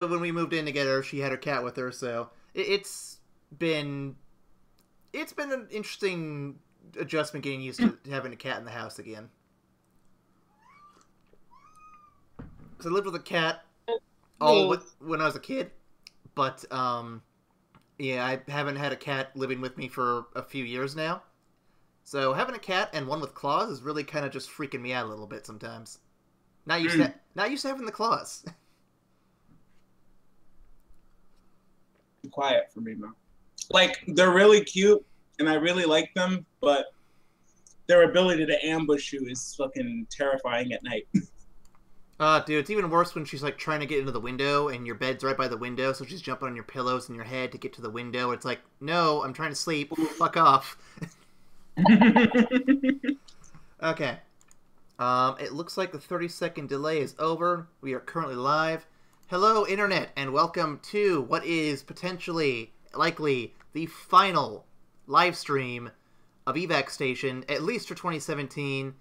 when we moved in together, she had her cat with her, so it's been an interesting adjustment getting used to having a cat in the house again. So I lived with a cat when I was a kid, but yeah, I haven't had a cat living with me for a few years now. So having a cat and one with claws is really kind of just freaking me out a little bit sometimes. Not used to having the claws. Quiet for me, bro. Like, they're really cute, and I really like them, but their ability to ambush you is fucking terrifying at night. Dude, it's even worse when she's, like, trying to get into the window, and your bed's right by the window, so she's jumping on your pillows and your head to get to the window. It's like, no, I'm trying to sleep. Fuck off. Okay. It looks like the 30-second delay is over. We are currently live. Hello, Internet, and welcome to what is potentially, likely, the final live stream of E-Vac Station, at least for 2017.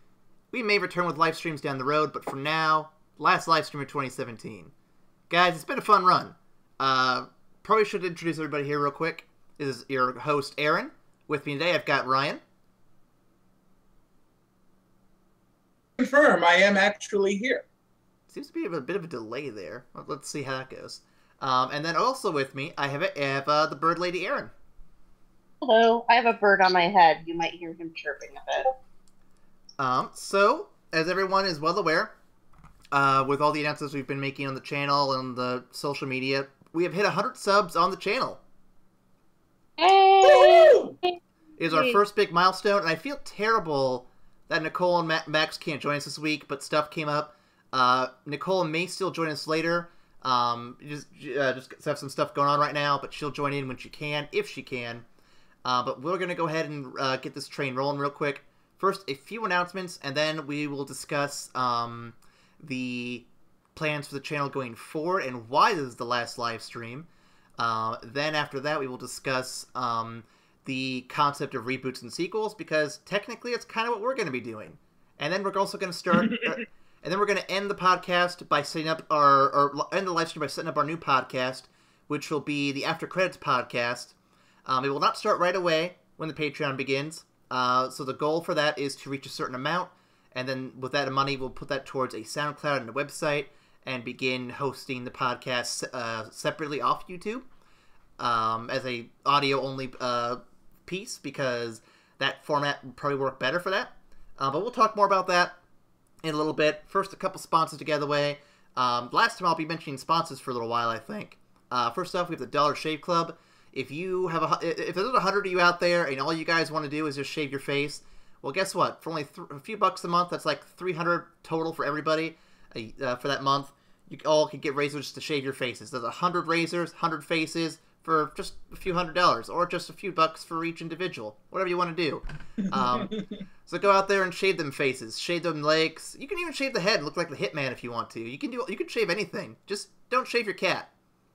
We may return with live streams down the road, but for now, last live stream of 2017. Guys, it's been a fun run. Probably should introduce everybody here real quick. This is your host, Aaron. With me today, I've got Ryan. Confirm, I am actually here. Seems to be a bit of a delay there. Let's see how that goes. And then also with me, I have the bird lady, Aaron. Hello. I have a bird on my head. You might hear him chirping a bit. So, as everyone is well aware, with all the announcements we've been making on the channel and the social media, we have hit 100 subs on the channel. Hey! It is our first big milestone, and I feel terrible that Nicole and Max can't join us this week, but stuff came up. Nicole may still join us later. Just have some stuff going on right now, but she'll join in when she can, if she can. But we're going to go ahead and get this train rolling real quick. First, a few announcements, and then we will discuss the plans for the channel going forward and why this is the last live stream. Then after that, we will discuss the concept of reboots and sequels, because technically it's kind of what we're going to be doing. And then we're also going to start... and then we're going to end the podcast by setting up end the live stream by setting up our new podcast, which will be the After Credits podcast. It will not start right away when the Patreon begins. So the goal for that is to reach a certain amount, and then with that money, we'll put that towards a SoundCloud and a website, and begin hosting the podcast separately off YouTube as a audio-only piece, because that format will probably work better for that. But we'll talk more about that in a little bit. First, a couple sponsors to get the way. Last time I'll be mentioning sponsors for a little while, I think. First off, we have the DollarShaveClub. If there's 100 of you out there and all you guys want to do is just shave your face, well, guess what? For only a few bucks a month, that's like $300 total for everybody for that month. You all can get razors to shave your faces. There's 100 razors, 100 faces for just a few $100s, or just a few bucks for each individual. Whatever you want to do. So go out there and shave them faces, shave them legs. You can even shave the head and look like the Hitman if you want to. You can shave anything. Just don't shave your cat,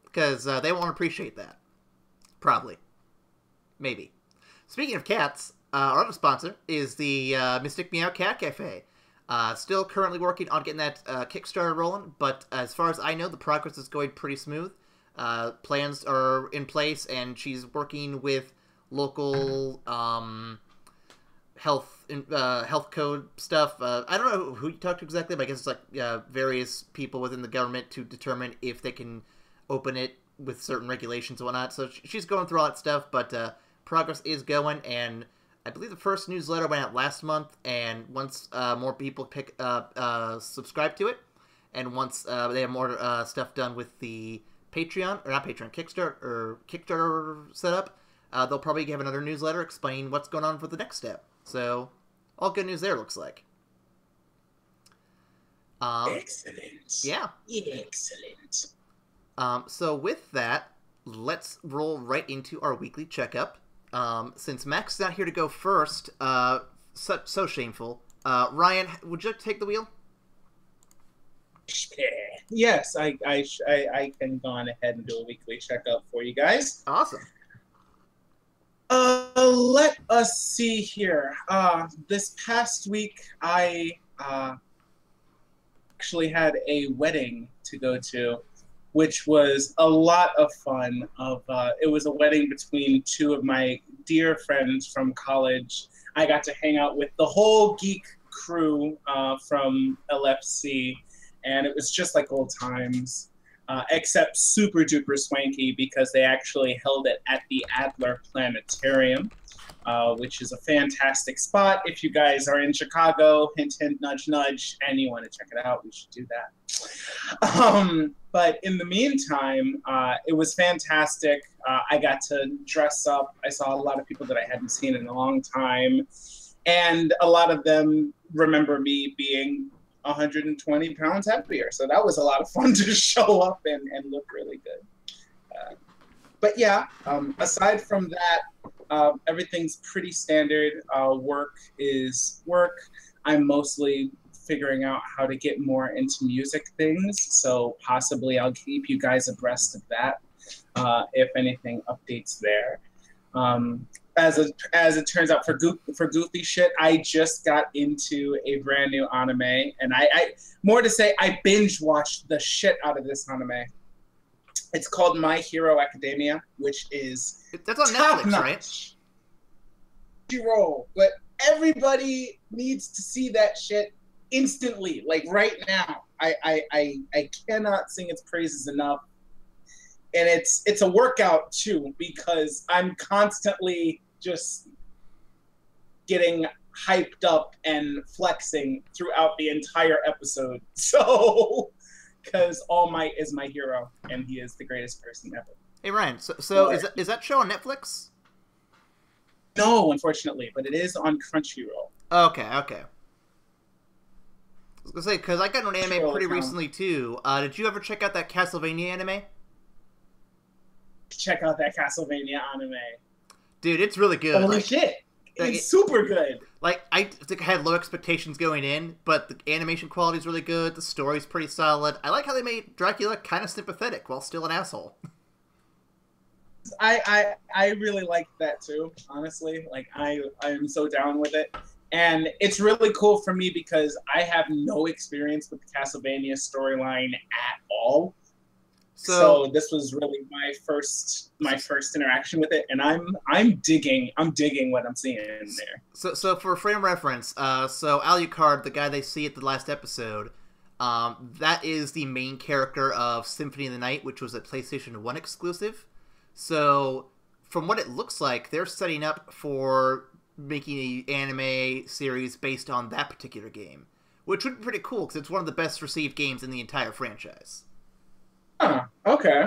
because they won't appreciate that. Probably. Maybe. Speaking of cats, our other sponsor is the Mystic Meow Cat Cafe. Still currently working on getting that Kickstarter rolling, but as far as I know, the progress is going pretty smooth. Plans are in place, and she's working with local health code stuff. I don't know who you talk to exactly, but I guess it's like various people within the government to determine if they can open it with certain regulations and whatnot. So she's going through all that stuff, but progress is going, and I believe the first newsletter went out last month, and once more people subscribe to it, and once they have more stuff done with the Kickstarter setup, they'll probably have another newsletter explaining what's going on for the next step. So, all good news there, looks like. Excellent. Yeah. Excellent. So with that, let's roll right into our weekly checkup. Since Max is not here to go first, so shameful. Ryan, would you like to take the wheel? Yes, I can go on ahead and do a weekly checkup for you guys. Awesome. Let us see here. This past week, I actually had a wedding to go to. which was a lot of fun. It was a wedding between two of my dear friends from college. I got to hang out with the whole geek crew from LFC, and it was just like old times, except super duper swanky because they actually held it at the Adler Planetarium, which is a fantastic spot. If you guys are in Chicago, hint, hint, nudge, nudge, and you want to check it out, we should do that. But in the meantime, it was fantastic. I got to dress up. I saw a lot of people that I hadn't seen in a long time. And a lot of them remember me being 120 pounds heavier. So that was a lot of fun to show up and look really good. But yeah, aside from that, everything's pretty standard. Work is work. I'm mostly figuring out how to get more into music things, so possibly I'll keep you guys abreast of that if anything updates there. As it turns out, for goofy shit, I just got into a brand new anime, and I more to say, I binge watched the shit out of this anime. It's called My Hero Academia, which is that's on Netflix, right? Roll, but everybody needs to see that shit instantly, like right now. I cannot sing its praises enough, and it's a workout too, because I'm constantly just getting hyped up and flexing throughout the entire episode. So, because All Might is my hero, and he is the greatest person ever. Hey Ryan, so is that show on Netflix? No, unfortunately, but it is on Crunchyroll. Okay. I was gonna say, because I got an anime pretty recently too. Did you ever check out that Castlevania anime? Check out that Castlevania anime. Dude, it's really good. Holy shit. It's super good. Like, I think I had low expectations going in, but the animation quality is really good. The story's pretty solid. I like how they made Dracula kind of sympathetic while still an asshole. I really liked that too, honestly. Like, I am so down with it. And it's really cool for me because I have no experience with the Castlevania storyline at all. So this was really my first interaction with it, and I'm digging what I'm seeing in there. So for frame of reference, so Alucard, the guy they see at the last episode, that is the main character of Symphony of the Night, which was a PlayStation 1 exclusive. So from what it looks like, they're setting up for making an anime series based on that particular game, which would be pretty cool because it's one of the best received games in the entire franchise. Huh, okay.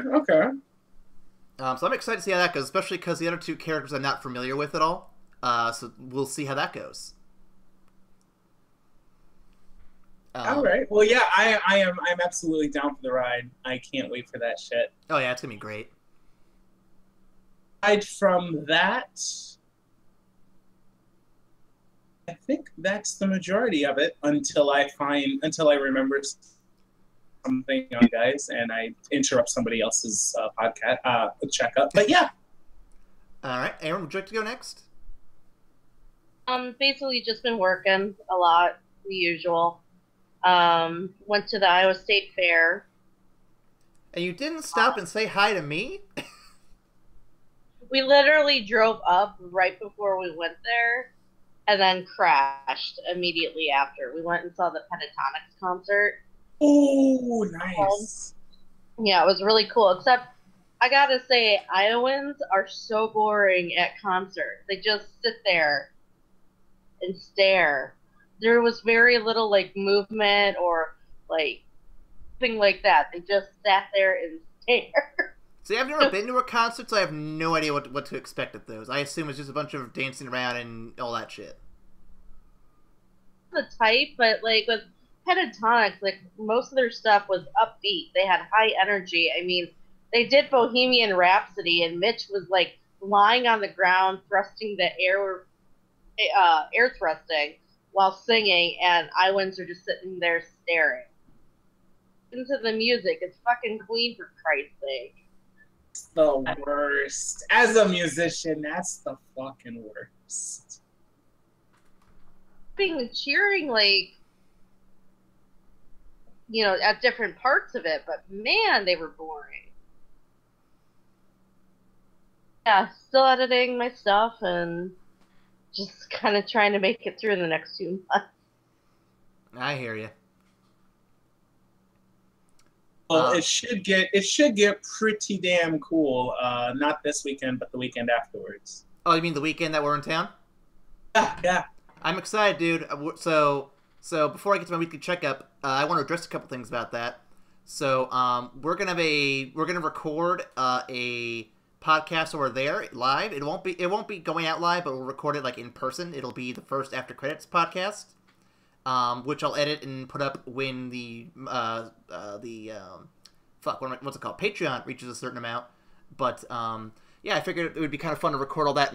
So I'm excited to see how that goes, especially because the other two characters I'm not familiar with at all. So we'll see how that goes. All right. Well, yeah, I'm absolutely down for the ride. I can't wait for that shit. Oh yeah, it's gonna be great. Aside from that, I think that's the majority of it until I remember something on you guys and I interrupt somebody else's podcast checkup. But yeah. All right, Aaron, would you like to go next? Basically just been working a lot, the usual. Went to the Iowa State Fair. And you didn't stop and say hi to me? We literally drove up right before we went there and then crashed immediately after. We went and saw the Pentatonics concert. Oh, nice. Yeah, it was really cool. Except, I gotta say, Iowans are so boring at concerts. They just sit there and stare. There was very little, like, movement or, like, thing like that. They just sat there and stared. See, I've never been to a concert, so I have no idea what to expect at those. I assume it's just a bunch of dancing around and all that shit. The type, but, like, with Pentatonics, like, most of their stuff was upbeat. They had high energy. I mean, they did Bohemian Rhapsody, and Mitch was, like, lying on the ground, thrusting the air thrusting while singing, and Iowans are just sitting there staring. Into the music. It's fucking Queen, for Christ's sake. It's the worst. As a musician, that's the fucking worst. Being cheering, like, at different parts of it, but man, they were boring. Yeah, still editing my stuff and just kind of trying to make it through the next 2 months. I hear you. Well, it should get pretty damn cool. Not this weekend, but the weekend afterwards. Oh, you mean the weekend that we're in town? Yeah. I'm excited, dude. So before I get to my weekly checkup, I want to address a couple things about that. So we're gonna record a podcast over there live. It won't be going out live, but we'll record it like in person. It'll be the first after credits podcast, which I'll edit and put up when the what's it called, Patreon reaches a certain amount. But yeah, I figured it would be kind of fun to record all that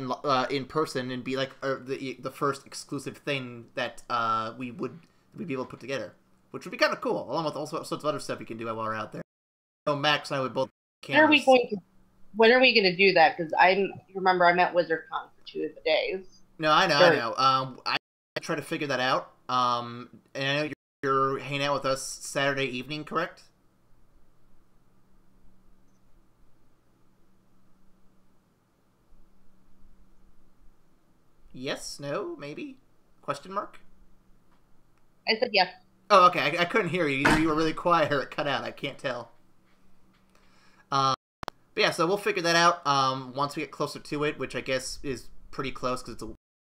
in person and be like the first exclusive thing that we'd be able to put together, which would be kind of cool, along with all sorts of other stuff we can do while we're out there. Max and I would both. When are we going to do that? Because I remember I'm at WizardCon for 2 of the days. No, I know. I try to figure that out. And I know you're hanging out with us Saturday evening, correct? Yes, no, maybe? Question mark? I said yes. Oh, okay. I couldn't hear you. Either you were really quiet or it cut out. I can't tell. But yeah, so we'll figure that out once we get closer to it, which I guess is pretty close because it's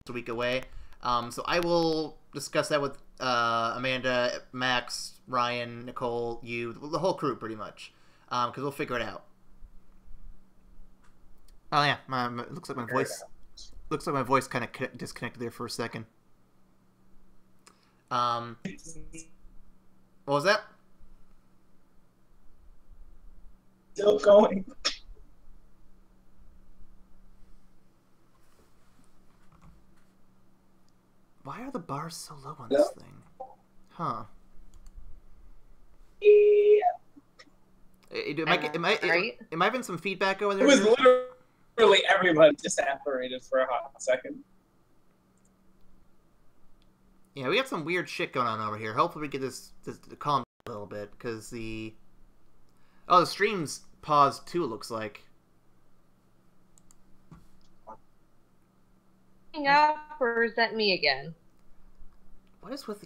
a week away. So I will discuss that with Amanda, Max, Ryan, Nicole, you, the whole crew pretty much, because we'll figure it out. Oh yeah, it looks like my voice kind of disconnected there for a second. What was that? Still going. Why are the bars so low on this thing? Huh. Yeah. Am I having some feedback over there? It was literally everybody just evaporated for a hot second. Yeah, we got some weird shit going on over here. Hopefully we get this to calm down a little bit, because the stream's paused too, it looks like. Up, or is that me again? What is with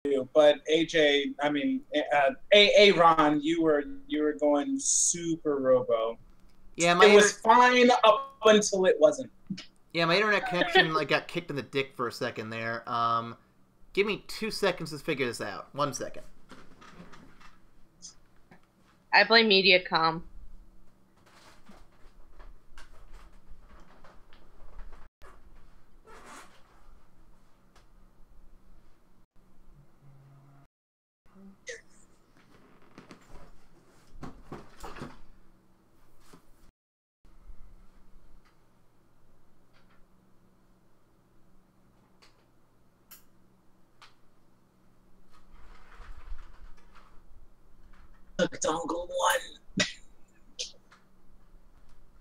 you? But AJ, I mean, Ron, you were going super robo. Yeah, it was fine up until it wasn't. Yeah, my internet connection got kicked in the dick for a second there. Give me 2 seconds to figure this out. 1 second. I blame Mediacom. Dongle 1.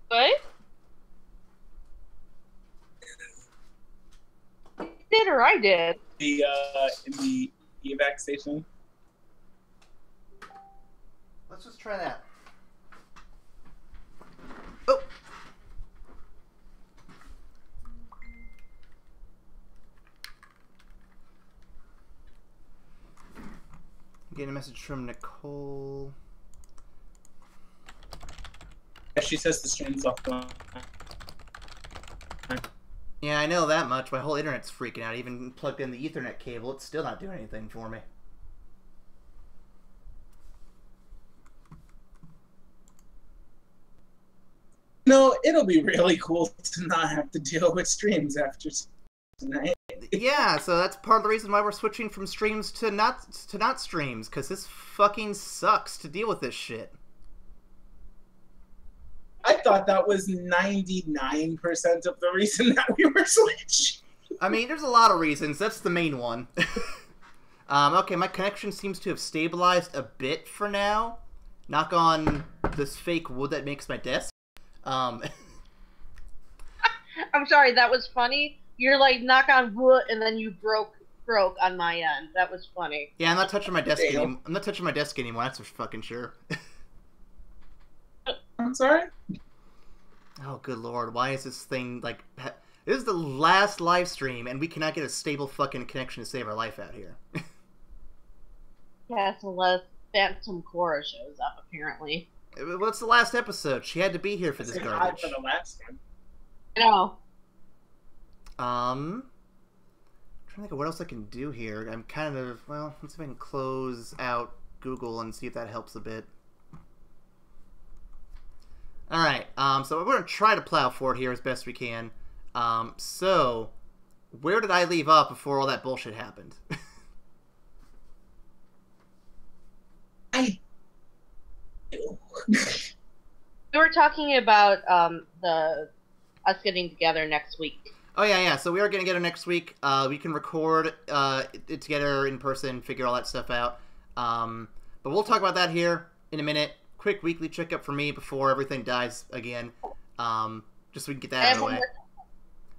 What? You did or I did? In the E-Vac station. Let's just try that. Oh. Getting a message from Nicole. She says the stream's offline. Yeah, I know that much. My whole internet's freaking out. I even plugged in the Ethernet cable. It's still not doing anything for me. No, it'll be really cool to not have to deal with streams after tonight. Yeah, so that's part of the reason why we're switching from streams to not streams, because this fucking sucks to deal with this shit. I thought that was 99% of the reason that we were switching. I mean, there's a lot of reasons. That's the main one. Okay, my connection seems to have stabilized a bit for now. Knock on this fake wood that makes my desk. I'm sorry, that was funny. You're like, knock on wood, and then you broke broke on my end. That was funny. Yeah, I'm not touching my desk Damn. anymore. I'm not touching my desk anymore. That's for fucking sure. I'm sorry? Oh, good lord. Why is this thing, like... This is the last live stream, and we cannot get a stable fucking connection to save our life out here. Yeah, unless Phantom Cora shows up, apparently. What's the last episode? She had to be here for this garbage. For the last one. I know. I'm trying to think of what else I can do here. I'm kind of... Well, let's see if I can close out Google and see if that helps a bit. Alright, so we're going to try to plow forward here as best we can. So, where did I leave off before all that bullshit happened? We were talking about us getting together next week. Oh, yeah. So we are getting together next week. We can record it together in person, figure all that stuff out. But we'll talk about that here in a minute. Quick weekly checkup for me before everything dies again. Just so we can get that out of the way.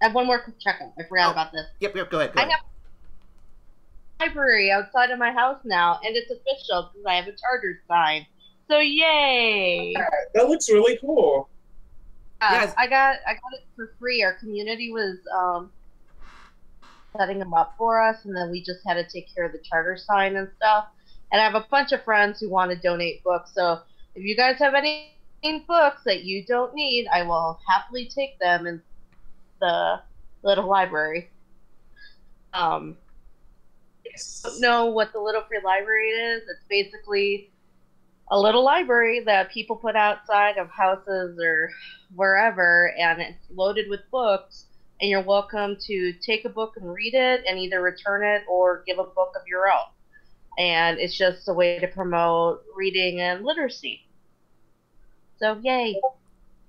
I have one more quick checkup. I forgot about this. Yep, go ahead. I have a library outside of my house now, and it's official because I have a Chargers sign. So yay! That looks really cool. Yes. I got it for free. Our community was setting them up for us, and then we just had to take care of the charter sign and stuff. And I have a bunch of friends who want to donate books, so if you guys have any books that you don't need, I will happily take them in the little library. Yes. Don't know what the Little Free Library is. It's basically a little library that people put outside of houses or wherever, and it's loaded with books, and you're welcome to take a book and read it and either return it or give a book of your own. And it's just a way to promote reading and literacy. So, yay.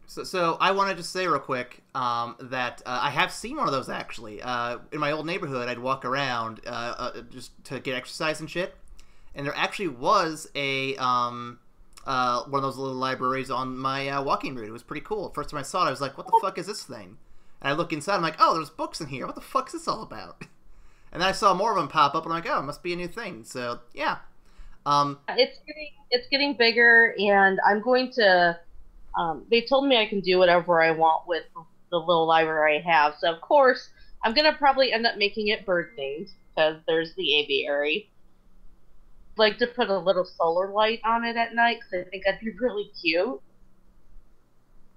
So I wanted to say real quick that I have seen one of those, actually. In my old neighborhood, I'd walk around just to get exercise and shit. And there actually was a one of those little libraries on my walking route. It was pretty cool. First time I saw it, I was like, what the fuck is this thing? And I look inside, I'm like, oh, there's books in here. What the fuck is this all about? And then I saw more of them pop up, and I'm like, oh, it must be a new thing. So, yeah. It's getting bigger, and I'm going to... they told me I can do whatever I want with the little library I have. So, of course, I'm going to probably end up making it bird-themed, because there's the aviary. I'd like to put a little solar light on it at night, because I think that'd be really cute.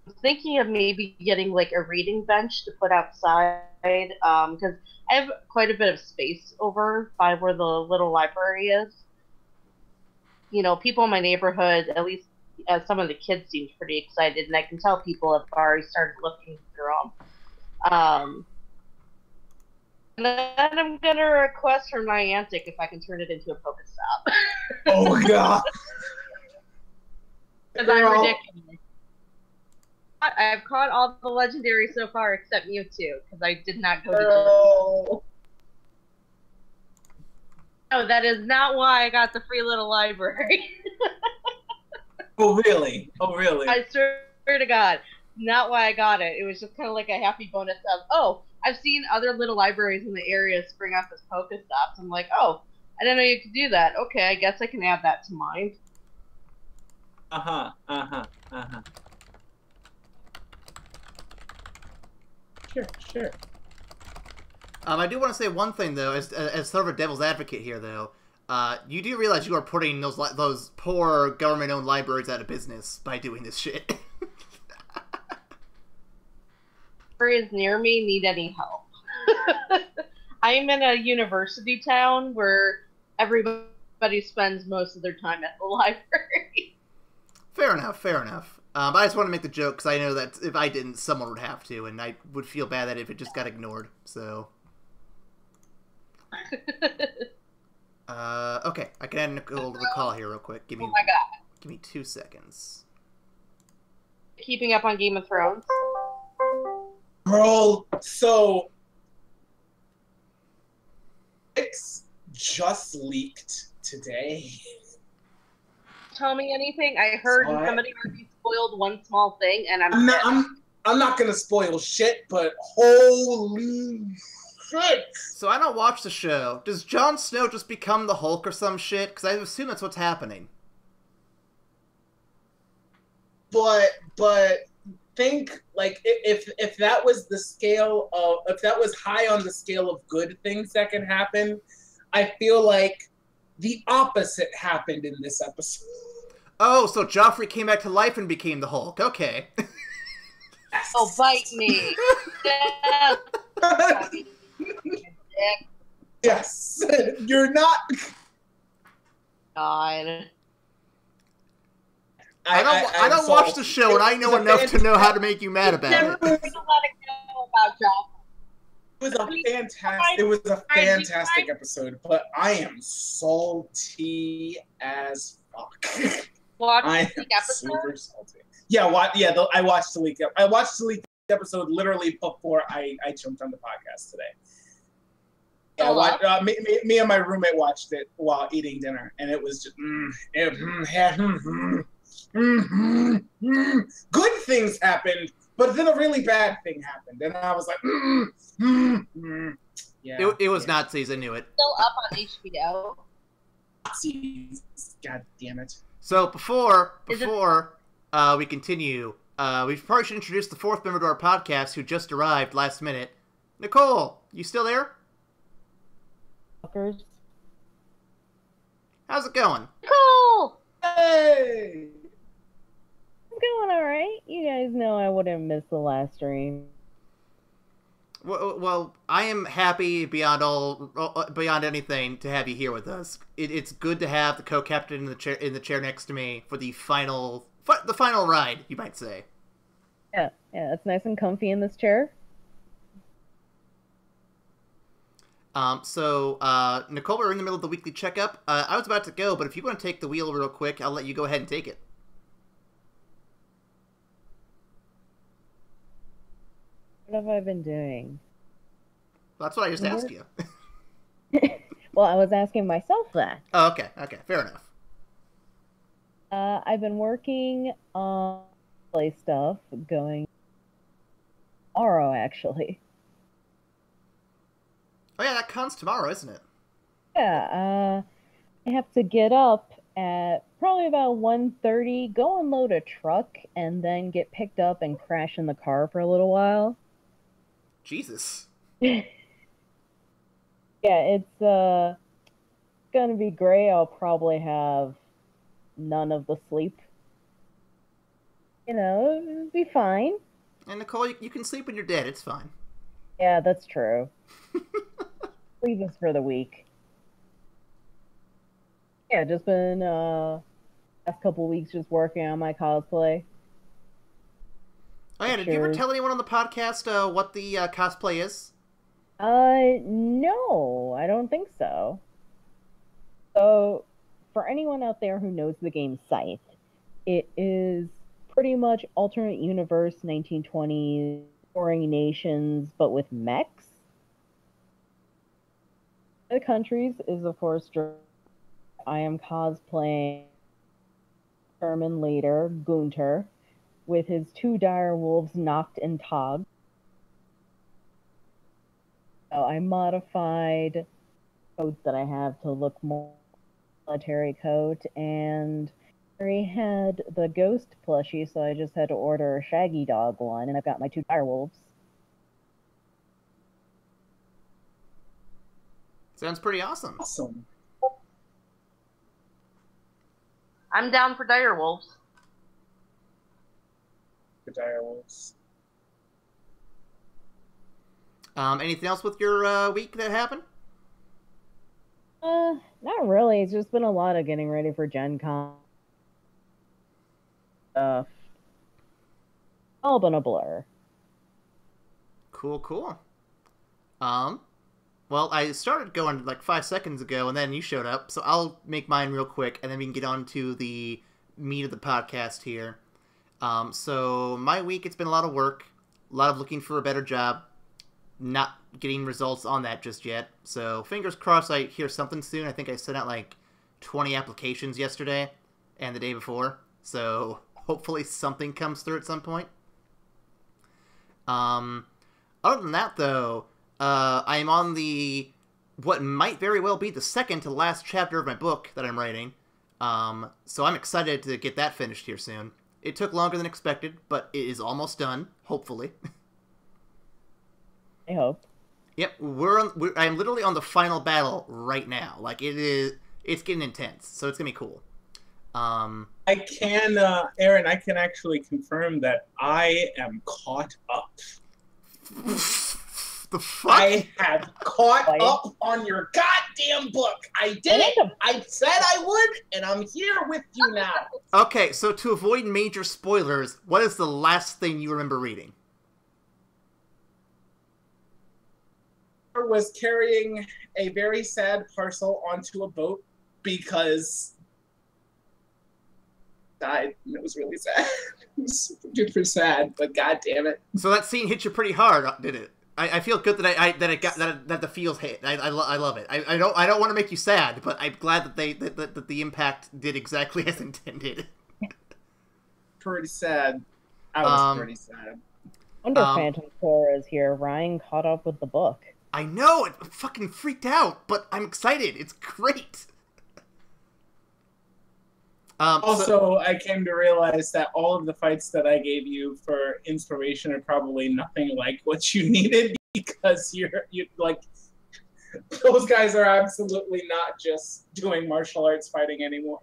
I'm thinking of maybe getting, like, a reading bench to put outside, because I have quite a bit of space over by where the little library is. You know, people in my neighborhood, at least some of the kids seemed pretty excited, and I can tell people have already started looking through them. And then I'm going to request from Niantic if I can turn it into a Pokestop. Oh, God. Because I'm ridiculous. I've caught all the legendaries so far except Mewtwo, because I did not go to the... No, that is not why I got the free little library. Oh, really? Oh, really? I swear to God, not why I got it. It was just kind of like a happy bonus of, oh, I've seen other little libraries in the area spring up as Pokestops. I'm like, oh, I didn't know you could do that. Okay, I guess I can add that to mine. Sure. I do want to say one thing, though, as sort of a devil's advocate here, though. You do realize you are putting those poor government-owned libraries out of business by doing this shit. Libraries near me need any help. I'm in a university town where everybody spends most of their time at the library. Fair enough. But I just want to make the joke, because I know that if I didn't, someone would have to, and I would feel bad that if it just got ignored, so... Okay, I can add Nicole to the call here real quick. Give me 2 seconds. Keeping up on Game of Thrones? Girl, so... It's just leaked today. Tell me anything. I heard somebody already spoiled one small thing, and I'm not gonna spoil shit, but holy shit. So I don't watch the show. Does Jon Snow just become the Hulk or some shit? Because I assume that's what's happening. But think, like, if that was the scale of, if that was high on the scale of good things that can happen, I feel like the opposite happened in this episode. Oh, so Joffrey came back to life and became the Hulk. Okay. Oh, bite me. Yes. You're not... God. I don't watch the show, and I know enough to know how to make you mad about it. It was a fantastic episode, but I am salty as fuck. I am super salty. Yeah, I watched the leaked episode literally before I jumped on the podcast today. Yeah, me and my roommate watched it while eating dinner, and it was just good things happened, but then a really bad thing happened, and I was like, yeah. It was Nazis. I knew it. Still up on HBO. Nazis. God damn it. So before we continue, we probably should introduce the fourth member to our podcast who just arrived last minute. Nicole, you still there? How's it going? Nicole! Hey! I'm going alright. You guys know I wouldn't miss the last stream. Well, I am happy beyond anything to have you here with us. It's good to have the co-captain in the chair next to me for the final ride, you might say. Yeah, it's nice and comfy in this chair. Nicole, we're in the middle of the weekly checkup. I was about to go, but if you want to take the wheel real quick, I'll let you go ahead and take it. What have I been doing? Well, that's what I just asked you. Well, I was asking myself that. Oh, okay, fair enough. I've been working on play stuff going tomorrow, actually. Oh yeah, that con's tomorrow, isn't it? Yeah, I have to get up at probably about 1:30, go unload a truck, and then get picked up and crash in the car for a little while. Jesus. Yeah, it's gonna be great. I'll probably have none of the sleep. You know, it'll be fine. And Nicole, you can sleep when you're dead. It's fine. Yeah, that's true. Leave us for the week. Yeah, just been last couple weeks just working on my cosplay. Oh yeah, did you ever tell anyone on the podcast what the cosplay is? No, I don't think so. So, for anyone out there who knows the game Scythe, it is pretty much alternate universe 1920s warring nations, but with mechs. The countries is, of course, I am cosplaying German leader, Gunther, with his two dire wolves, Noct and Tog. So I modified coats that I have to look more military coat, and I had the ghost plushie, so I just had to order a shaggy dog one, and I've got my two dire wolves. Sounds pretty awesome. Awesome. I'm down for direwolves. The direwolves. Anything else with your week that happened? Not really. It's just been a lot of getting ready for Gen Con stuff. All been a blur. Cool. Well, I started going like 5 seconds ago, and then you showed up, so I'll make mine real quick, and then we can get on to the meat of the podcast here. So my week, it's been a lot of work, a lot of looking for a better job, not getting results on that just yet. So fingers crossed I hear something soon. I think I sent out like 20 applications yesterday and the day before, so hopefully something comes through at some point. Other than that, though, I am on what might very well be the second to last chapter of my book that I'm writing. So I'm excited to get that finished here soon. It took longer than expected, but it is almost done, hopefully. I hope. Yep, I'm literally on the final battle right now. Like, it's getting intense, so it's gonna be cool. I can, Aaron, I can actually confirm that I am caught up. The fuck? I have caught up on your goddamn book. I did it. I said I would, and I'm here with you now. Okay, so to avoid major spoilers, what is the last thing you remember reading? I was carrying a very sad parcel onto a boat because died, and it was really sad. It was super sad, but god damn it. So that scene hit you pretty hard, did it? I feel good that the feels hit. I love it. I don't want to make you sad, but I'm glad that the impact did exactly as intended. Pretty sad. I was pretty sad. Wonder Phantom Core is here. Ryan caught up with the book. I know, it fucking freaked out, but I'm excited. It's great. Also, I came to realize that all of the fights that I gave you for inspiration are probably nothing like what you needed, because you like, those guys are absolutely not just doing martial arts fighting anymore.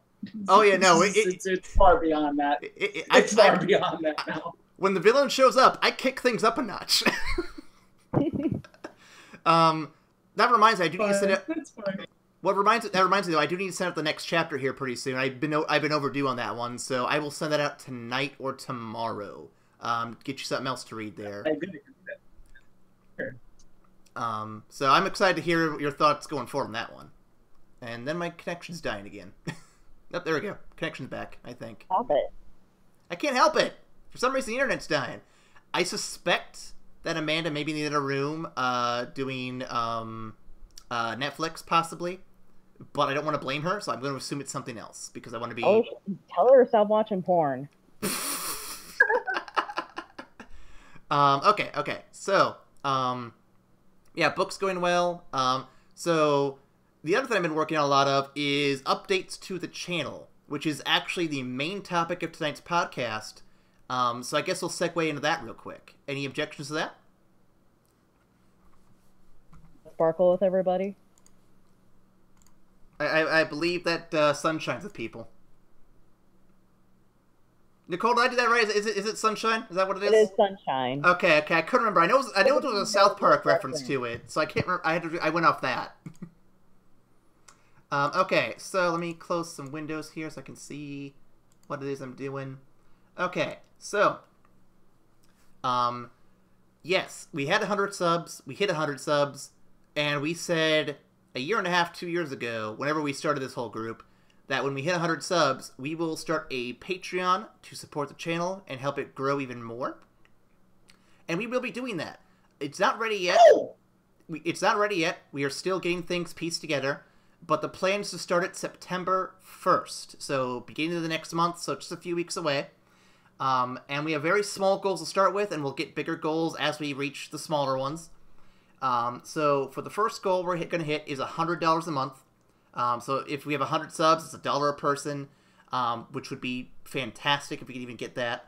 Oh yeah, no, it's far beyond that. It's far beyond that now. When the villain shows up, I kick things up a notch. That reminds me, I do need to send it. That's fine. That reminds me though, I do need to send out the next chapter here pretty soon. I've been overdue on that one, so I will send that out tonight or tomorrow. Get you something else to read there. I did that. Sure. So I'm excited to hear your thoughts going forward on that one. And then my connection's dying again. Oh, there we go. Connection's back, I think. Help it. I can't help it. For some reason, the internet's dying. I suspect that Amanda maybe needed a room doing Netflix, possibly. But I don't want to blame her, so I'm going to assume it's something else, because I want to be... Oh, tell her to stop watching porn. Okay. So, yeah, book's going well. So, the other thing I've been working on a lot of is updates to the channel, which is actually the main topic of tonight's podcast. So I guess we'll segue into that real quick. Any objections to that? Sparkle with everybody? I believe that Sunshine's with people. Nicole, did I do that right? Is it Sunshine? Is that what it is? It is Sunshine. Okay. I couldn't remember. I know there was a South Park reference to it, so I can't remember. I went off that. Okay, so let me close some windows here so I can see what it is I'm doing. Okay, so yes, we had 100 subs. We hit 100 subs, and we said a year and a half, 2 years ago, whenever we started this whole group, that when we hit 100 subs, we will start a Patreon to support the channel and help it grow even more. And we will be doing that. It's not ready yet. It's not ready yet. We are still getting things pieced together. But the plan is to start it September 1st. So beginning of the next month, so just a few weeks away. And we have very small goals to start with, and we'll get bigger goals as we reach the smaller ones. So for the first goal we're going to hit is $100 a month. So if we have 100 subs, it's $1 a person, which would be fantastic if we could even get that.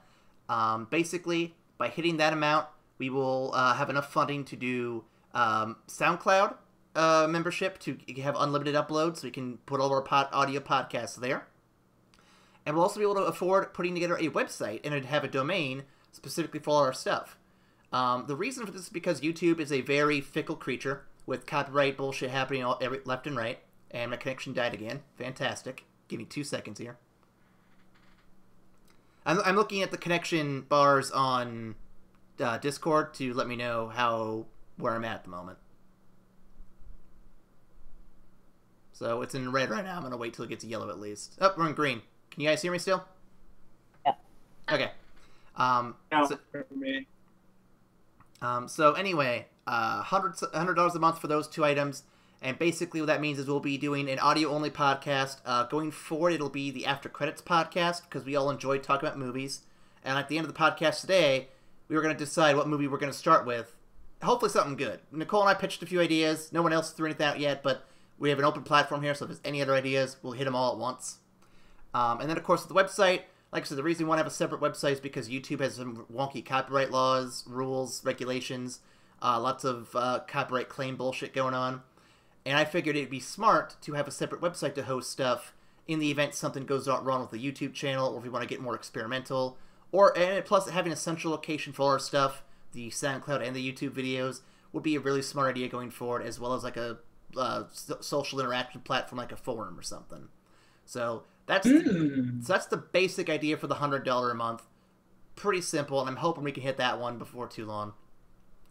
Basically, by hitting that amount, we will have enough funding to do SoundCloud membership to have unlimited uploads, so we can put all of our audio podcasts there. And we'll also be able to afford putting together a website and have a domain specifically for all our stuff. The reason for this is because YouTube is a very fickle creature with copyright bullshit happening left and right. And my connection died again. Fantastic. Give me 2 seconds here. I'm looking at the connection bars on Discord to let me know where I'm at the moment. So it's in red right now. I'm going to wait till it gets yellow at least. Oh, we're in green. Can you guys hear me still? Yeah. Okay. So anyway, $100 a month for those two items. And basically what that means is we'll be doing an audio-only podcast. Going forward, it'll be the After Credits podcast, because we all enjoy talking about movies. And at the end of the podcast today, we were going to decide what movie we're going to start with. hopefully something good. Nicole and I pitched a few ideas. No one else threw anything out yet, but we have an open platform here, so if there's any other ideas, we'll hit them all at once. And then, of course, with the website, like I said, the reason we want to have a separate website is because YouTube has some wonky copyright laws, rules, regulations, lots of copyright claim bullshit going on. And I figured it'd be smart to have a separate website to host stuff in the event something goes wrong with the YouTube channel, or if we want to get more experimental. And plus, having a central location for our stuff, the SoundCloud and the YouTube videos, would be a really smart idea going forward, as well as like a social interaction platform like a forum or something. So that's the basic idea for the $100 a month. Pretty simple, and I'm hoping we can hit that one before too long.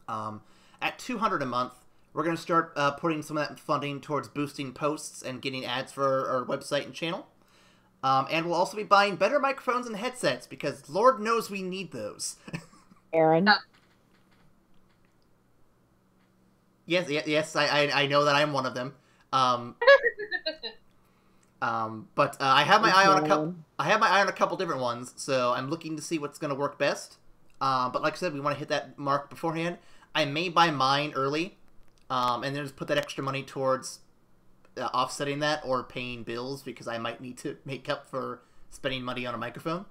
At $200 a month, we're going to start putting some of that funding towards boosting posts and getting ads for our website and channel. And we'll also be buying better microphones and headsets, because Lord knows we need those. Aaron? Yes, I know that I'm one of them. But I have my eye on a couple different ones, so I'm looking to see what's going to work best. But like I said, we want to hit that mark beforehand. I may buy mine early, and then just put that extra money towards offsetting that or paying bills, because I might need to make up for spending money on a microphone.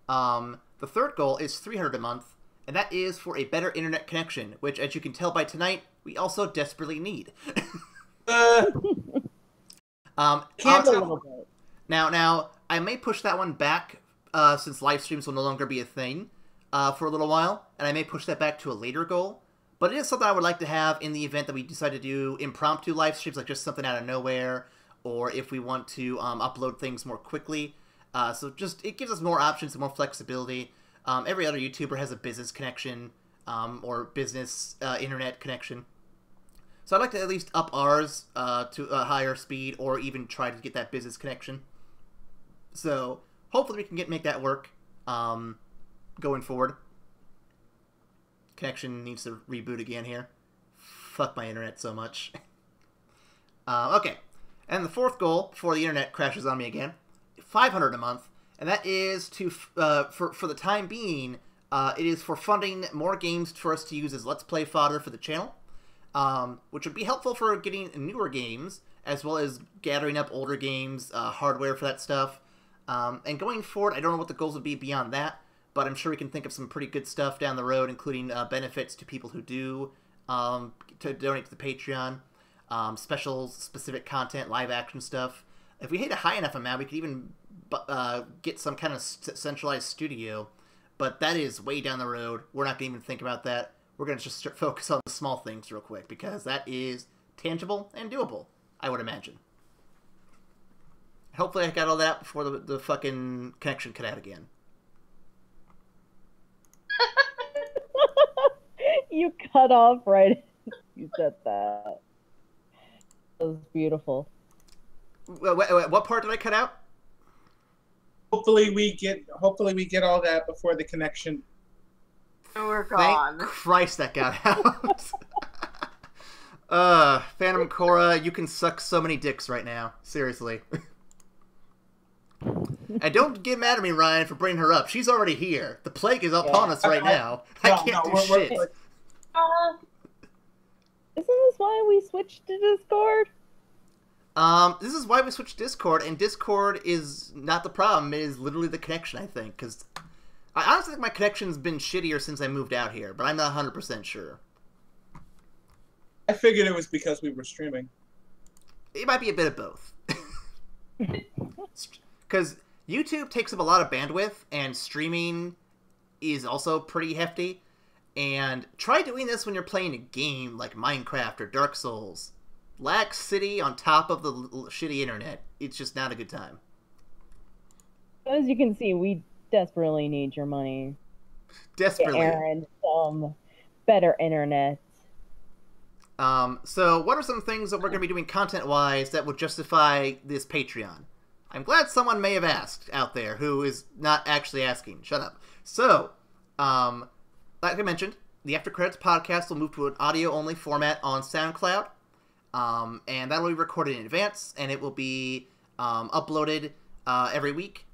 The third goal is $300 a month, and that is for a better internet connection, which, as you can tell by tonight, we also desperately need. Now, I may push that one back, since live streams will no longer be a thing for a little while, and I may push that back to a later goal. But it is something I would like to have in the event that we decide to do impromptu live streams, like just something out of nowhere, or if we want to upload things more quickly. So just, it gives us more options and more flexibility. Every other YouTuber has a business connection, or business internet connection. So I'd like to at least up ours to a higher speed, or even try to get that business connection. So hopefully we can make that work going forward. Connection needs to reboot again here. Fuck my internet so much. Okay, and the fourth goal before the internet crashes on me again, $500 a month, and that is to for the time being, it is for funding more games for us to use as Let's Play fodder for the channel, which would be helpful for getting newer games as well as gathering up older games, hardware for that stuff. And going forward, I don't know what the goals would be beyond that, but I'm sure we can think of some pretty good stuff down the road, including benefits to people who do to donate to the Patreon, special specific content, live action stuff. If we hit a high enough amount, we could even get some kind of centralized studio, but that is way down the road. We're not going to even think about that. We're going to just focus on the small things real quick, because that is tangible and doable, I would imagine. Hopefully I got all that before the fucking connection cut out again. You cut off right as you said that. That was beautiful. What part did I cut out? Hopefully we get all that before the connection. We're gone. Thank Christ that got out. Phantom Cora, you can suck so many dicks right now. Seriously. And don't get mad at me, Ryan, for bringing her up. She's already here. The plague is upon us right now. I can't do shit. Isn't this why we switched to Discord? This is why we switched to Discord, and Discord is not the problem. It is literally the connection, I think, because I honestly think my connection's been shittier since I moved out here, but I'm not 100% sure. I figured it was because we were streaming. It might be a bit of both. Because YouTube takes up a lot of bandwidth, and streaming is also pretty hefty. And try doing this when you're playing a game like Minecraft or Dark Souls. Lag City on top of the shitty internet. It's just not a good time. As you can see, we desperately need your money. Desperately. Aaron, some better internet. So what are some things that we're going to be doing content-wise that would justify this Patreon? I'm glad someone may have asked out there who is not actually asking. Shut up. So, like I mentioned, the After Credits podcast will move to an audio-only format on SoundCloud. And that will be recorded in advance, and it will be uploaded every week.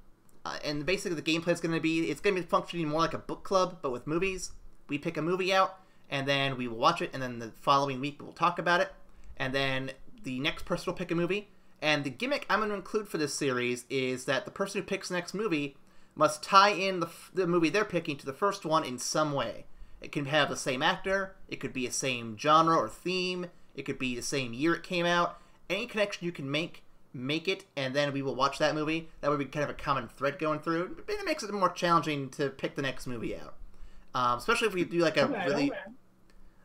And basically the gameplay is going to be, it's going to be functioning more like a book club, but with movies. We pick a movie out, and then we will watch it, and then the following week we'll talk about it, and then the next person will pick a movie. And the gimmick I'm going to include for this series is that the person who picks the next movie must tie in the movie they're picking to the first one in some way. It can have the same actor, it could be the same genre or theme, it could be the same year it came out. Any connection you can make it, and then we will watch that movie. That would be kind of a common thread going through. It makes it more challenging to pick the next movie out. Especially if we do like a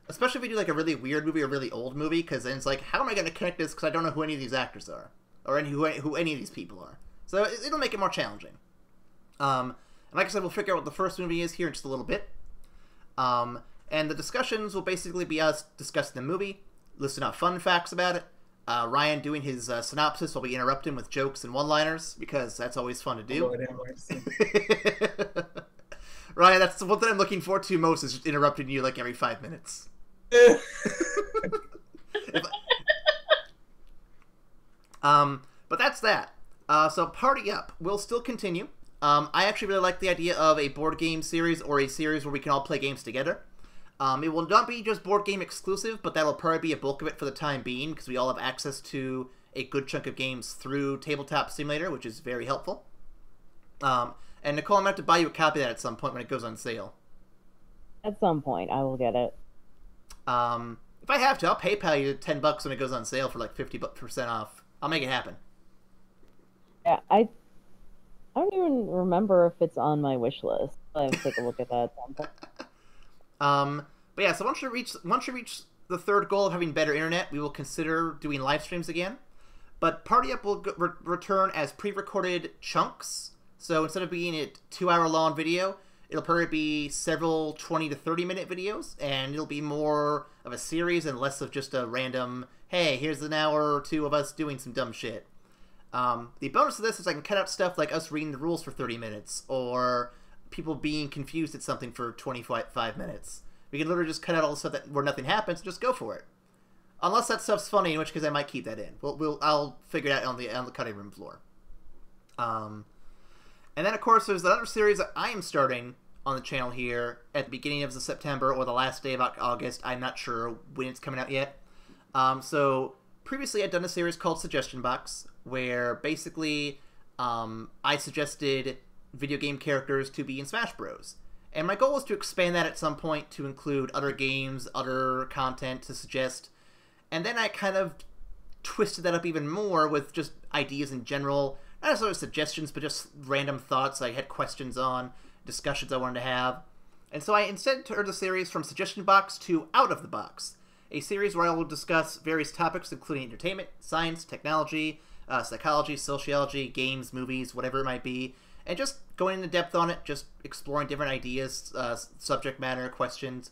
Especially if we do like a really weird movie or really old movie, because then it's like, how am I going to connect this? Because I don't know who any of these actors are, or who any of these people are. So it'll make it more challenging. And like I said, we'll figure out what the first movie is here in just a little bit. And the discussions will basically be us discussing the movie, listing out fun facts about it, Ryan doing his synopsis while we interrupt him with jokes and one-liners, because that's always fun to do. Ryan, that's the one thing I'm looking forward to most, is just interrupting you like every 5 minutes. But that's that. So Party Up will still continue. I actually really like the idea of a board game series, or a series where we can all play games together. It will not be just board game exclusive, but that'll probably be a bulk of it for the time being, because we all have access to a good chunk of games through Tabletop Simulator, which is very helpful. And Nicole, I'm going to have to buy you a copy of that at some point when it goes on sale. At some point, I will get it. If I have to, I'll PayPal you $10 when it goes on sale for like 50% off. I'll make it happen. Yeah, I don't even remember if it's on my wish list. I'll have to take a look at that at some point. But yeah, so once you reach the third goal of having better internet, we will consider doing live streams again. But Party Up will return as pre-recorded chunks. So instead of being a 2-hour-long video, it'll probably be several 20 to 30-minute videos, and it'll be more of a series and less of just a random, hey, here's an hour or two of us doing some dumb shit. The bonus of this is I can cut out stuff like us reading the rules for 30 minutes, or people being confused at something for 25 minutes. We can literally just cut out all the stuff where nothing happens and just go for it. Unless that stuff's funny, in which case I might keep that in. I'll figure it out on the cutting room floor. And then, of course, there's another series that I am starting on the channel here at the beginning of September or the last day of August. I'm not sure when it's coming out yet. So previously I'd done a series called Suggestion Box, where basically I suggested video game characters to be in Smash Bros. And my goal was to expand that at some point to include other games, other content to suggest. And then I kind of twisted that up even more with just ideas in general. Not necessarily suggestions, but just random thoughts I had questions on, discussions I wanted to have. And so I instead turned the series from Suggestion Box to Out of the Box, a series where I will discuss various topics including entertainment, science, technology, psychology, sociology, games, movies, whatever it might be, and just going into depth on it, just exploring different ideas, subject matter, questions.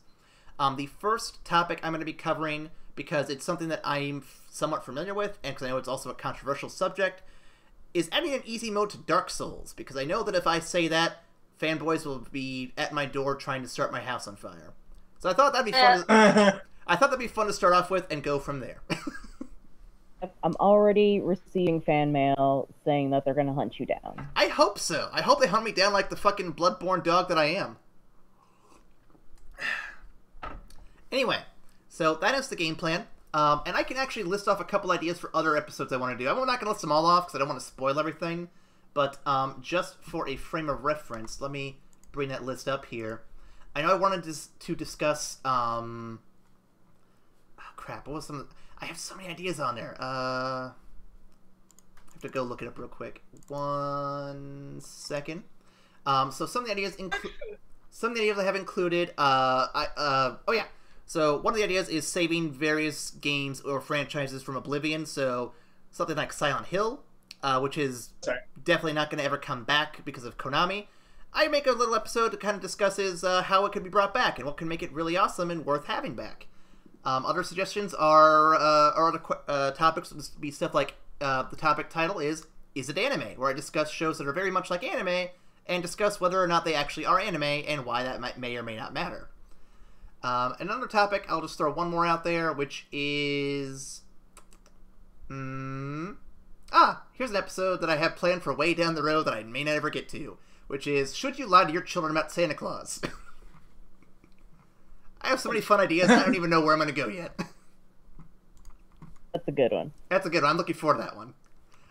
The first topic I'm going to be covering, because it's something that I'm somewhat familiar with, and because I know it's also a controversial subject, is adding an easy mode to Dark Souls, because I know that if I say that, fanboys will be at my door trying to start my house on fire. So I thought that'd be fun. I thought that'd be fun to start off with and go from there. I'm already receiving fan mail saying that they're going to hunt you down. I hope so. I hope they hunt me down like the fucking bloodborne dog that I am. Anyway, so that is the game plan. And I can actually list off a couple ideas for other episodes I want to do. I'm not going to list them all off because I don't want to spoil everything. But just for a frame of reference, let me bring that list up here. I know I wanted to discuss... oh, crap. What was some... I have so many ideas on there. I have to go look it up real quick. 1 second. So some of the ideas I have included... oh, yeah. So one of the ideas is saving various games or franchises from oblivion. So something like Silent Hill, which is definitely not going to ever come back because of Konami. I make a little episode that kind of discusses how it can be brought back and what can make it really awesome and worth having back. Other suggestions are other topics would be stuff like the topic title is it anime? Where I discuss shows that are very much like anime and discuss whether or not they actually are anime and why that may or may not matter. Another topic, I'll just throw one more out there, which is... here's an episode that I have planned for way down the road that I may not ever get to, which is, should you lie to your children about Santa Claus? I have so many fun ideas, I don't even know where I'm going to go yet. That's a good one. That's a good one. I'm looking forward to that one.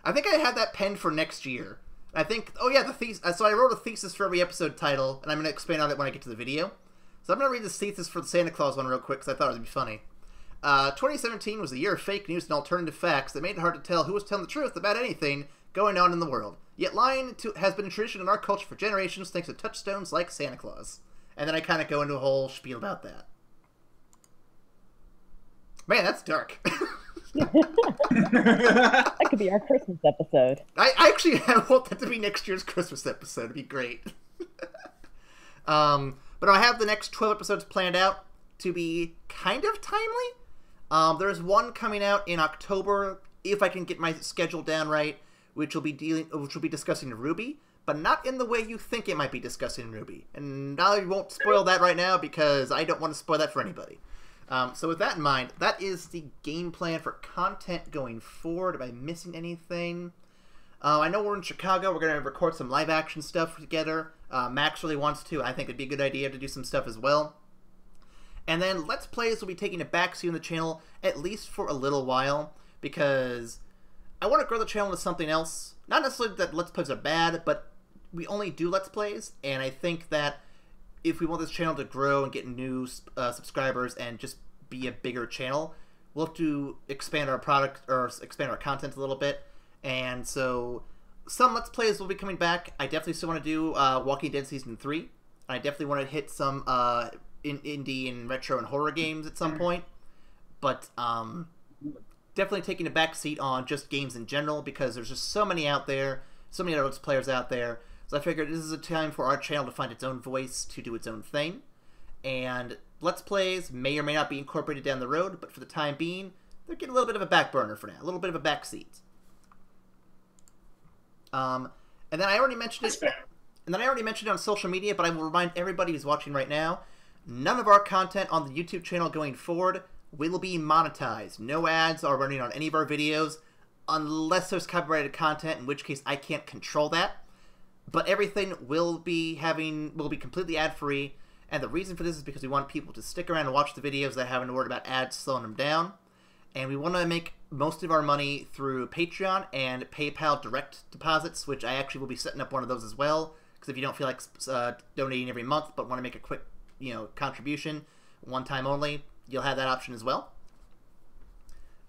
I think I had that penned for next year. I think, oh yeah, the thesis. So I wrote a thesis for every episode title, and I'm going to expand on it when I get to the video. So I'm going to read this thesis for the Santa Claus one real quick, because I thought it would be funny. 2017 was the year of fake news and alternative facts that made it hard to tell who was telling the truth about anything going on in the world. Yet lying has been a tradition in our culture for generations thanks to touchstones like Santa Claus. And then I kind of go into a whole spiel about that. Man, that's dark. That could be our Christmas episode. I actually want that to be next year's Christmas episode. It'd be great. But I have the next 12 episodes planned out to be kind of timely. There's one coming out in October, if I can get my schedule down right, which will be discussing Ruby, but not in the way you think it might be discussing Ruby. And I won't spoil that right now because I don't want to spoil that for anybody. So with that in mind, that is the game plan for content going forward. Am I missing anything? I know we're in Chicago. We're going to record some live action stuff together. Max really wants to. I think it'd be a good idea to do some stuff as well. And then Let's Plays will be taking a backseat on the channel, at least for a little while, because I want to grow the channel into something else. Not necessarily that Let's Plays are bad, but we only do Let's Plays, and I think that if we want this channel to grow and get new subscribers and just be a bigger channel, we'll have to expand our product, or expand our content a little bit. And so some Let's Plays will be coming back. I definitely still want to do Walking Dead Season 3. I definitely want to hit some indie and retro and horror games at some point. But definitely taking a back seat on just games in general, because there's just so many out there, so many other Let's Players out there. So I figured this is a time for our channel to find its own voice, to do its own thing. And Let's Plays may or may not be incorporated down the road, but for the time being, they're getting a little bit of a back burner for now, a little bit of a back seat. And then I already mentioned it. And then I already mentioned it on social media, but I will remind everybody who's watching right now, none of our content on the YouTube channel going forward will be monetized. No ads are running on any of our videos, unless there's copyrighted content, in which case I can't control that. But everything will be completely ad-free, and the reason for this is because we want people to stick around and watch the videos that haven't worried about ads slowing them down. And we want to make most of our money through Patreon and PayPal direct deposits, which I actually will be setting up one of those as well. Because if you don't feel like donating every month, but want to make a quick, contribution, one time only, you'll have that option as well.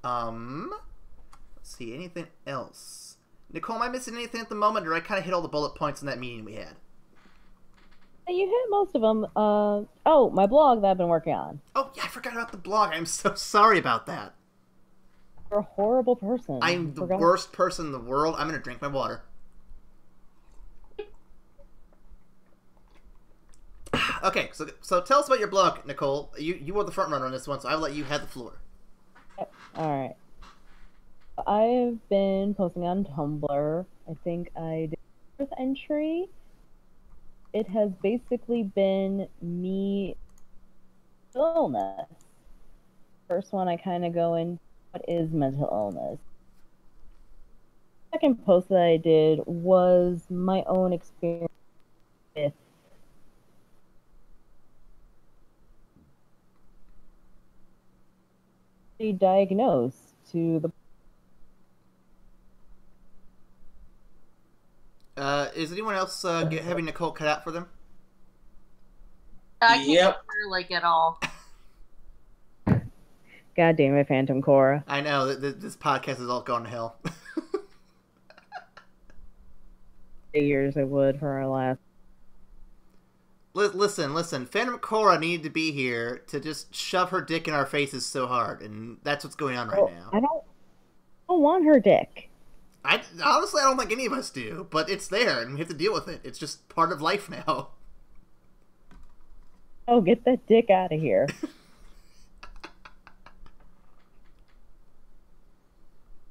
Let's see, anything else? Nicole, am I missing anything at the moment, or I kind of hit all the bullet points in that meeting we had? You hit most of them. Oh, my blog that I've been working on. Oh, yeah, I forgot about the blog. I'm so sorry about that. You're a horrible person. I'm the worst person in the world. I'm going to drink my water. Okay, so tell us about your blog, Nicole. You were the front runner on this one, so I'll let you have the floor. Alright. I've been posting on Tumblr. I think I did the first entry. It has basically been me illness. First one, I kind of go in, what is mental illness? Second post that I did was my own experience with diagnosed to the is anyone else having Nicole cut out for them? I can't hear, like, at all. God damn it, Phantom Cora. I know, this podcast is all gone to hell. Figures I would for our last. Listen. Phantom Cora needed to be here to just shove her dick in our faces so hard, and that's what's going on right now. I don't want her dick. Honestly, I don't think any of us do, but it's there, and we have to deal with it. It's just part of life now. Oh, get that dick out of here.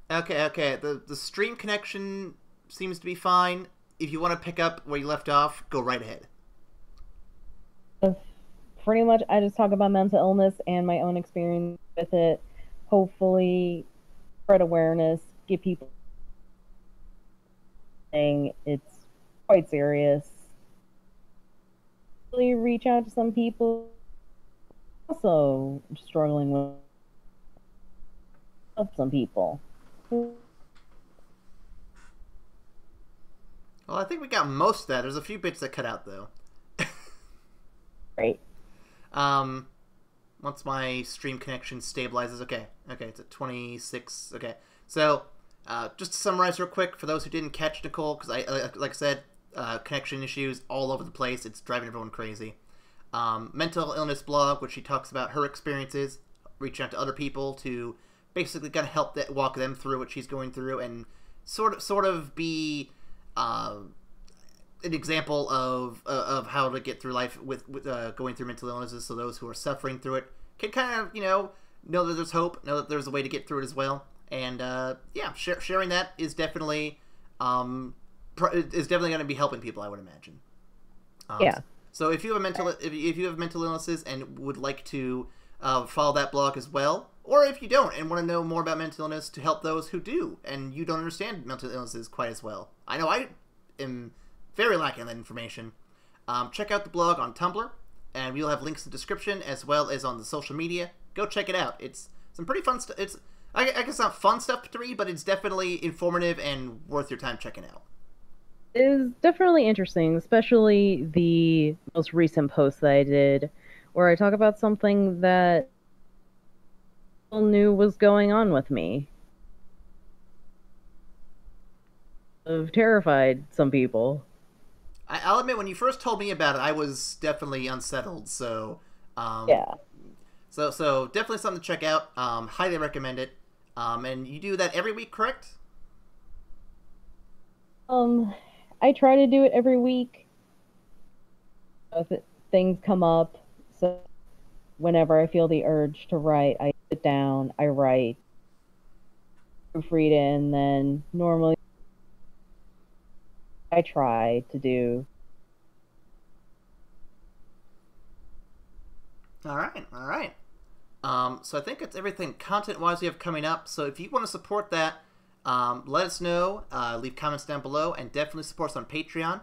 Okay. The stream connection seems to be fine. If you want to pick up where you left off, go right ahead. Pretty much, I just talk about mental illness and my own experience with it. Hopefully, spread awareness, give people saying it's quite serious. Really reach out to some people also struggling with some people. Well, I think we got most of that. There's a few bits that cut out, though. Right. Once my stream connection stabilizes, okay, it's at 26. Okay, so just to summarize real quick for those who didn't catch Nicole, because like I said, connection issues all over the place. It's driving everyone crazy. Mental illness blog, which she talks about her experiences, reaching out to other people to basically kind of help walk them through what she's going through, and sort of be an example of how to get through life with going through mental illnesses, so those who are suffering through it can kind of know that there's hope, know that there's a way to get through it as well. And yeah, sharing that is definitely going to be helping people, I would imagine. Yeah. So if you have mental illnesses and would like to follow that blog as well, or if you don't and want to know more about mental illness to help those who do and you don't understand mental illnesses quite as well, I know I am very lacking in that information. Check out the blog on Tumblr, and we'll have links in the description as well as on the social media. Go check it out. It's some pretty fun stuff. It's I guess not fun stuff to read, but it's definitely informative and worth your time checking out. It is definitely interesting, especially the most recent post that I did, where I talk about something that people knew was going on with me. I've terrified some people. I'll admit, when you first told me about it, I was definitely unsettled. So, Yeah. So definitely something to check out. Highly recommend it. And you do that every week, correct? I try to do it every week. If things come up, so whenever I feel the urge to write, I sit down, I write, proofread it, and then normally I try to do. All right. So I think that's everything content-wise we have coming up. So if you want to support that, let us know. Leave comments down below, and definitely support us on Patreon.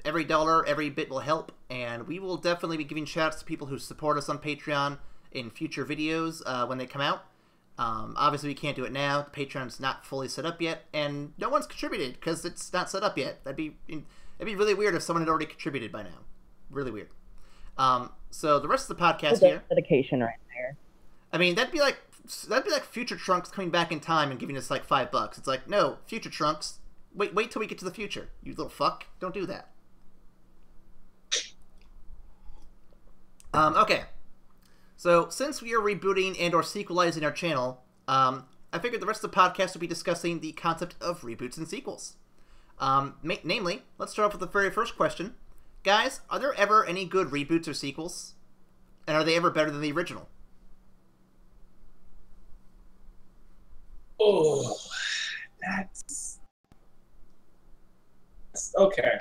Every dollar, every bit will help, and we will definitely be giving shout-outs to people who support us on Patreon in future videos when they come out. Obviously, we can't do it now. The Patreon's not fully set up yet, and no one's contributed because it's not set up yet. It'd be really weird if someone had already contributed by now. Really weird. So the rest of the podcast here, dedication right there. I mean, that'd be like Future Trunks coming back in time and giving us like $5. It's like, no, Future Trunks, wait till we get to the future. You little fuck, don't do that. Okay. So since we are rebooting and or sequelizing our channel, I figured the rest of the podcast would be discussing the concept of reboots and sequels. Namely, let's start off with the very first question. Guys, are there ever any good reboots or sequels? And are they ever better than the original? Oh, that's okay.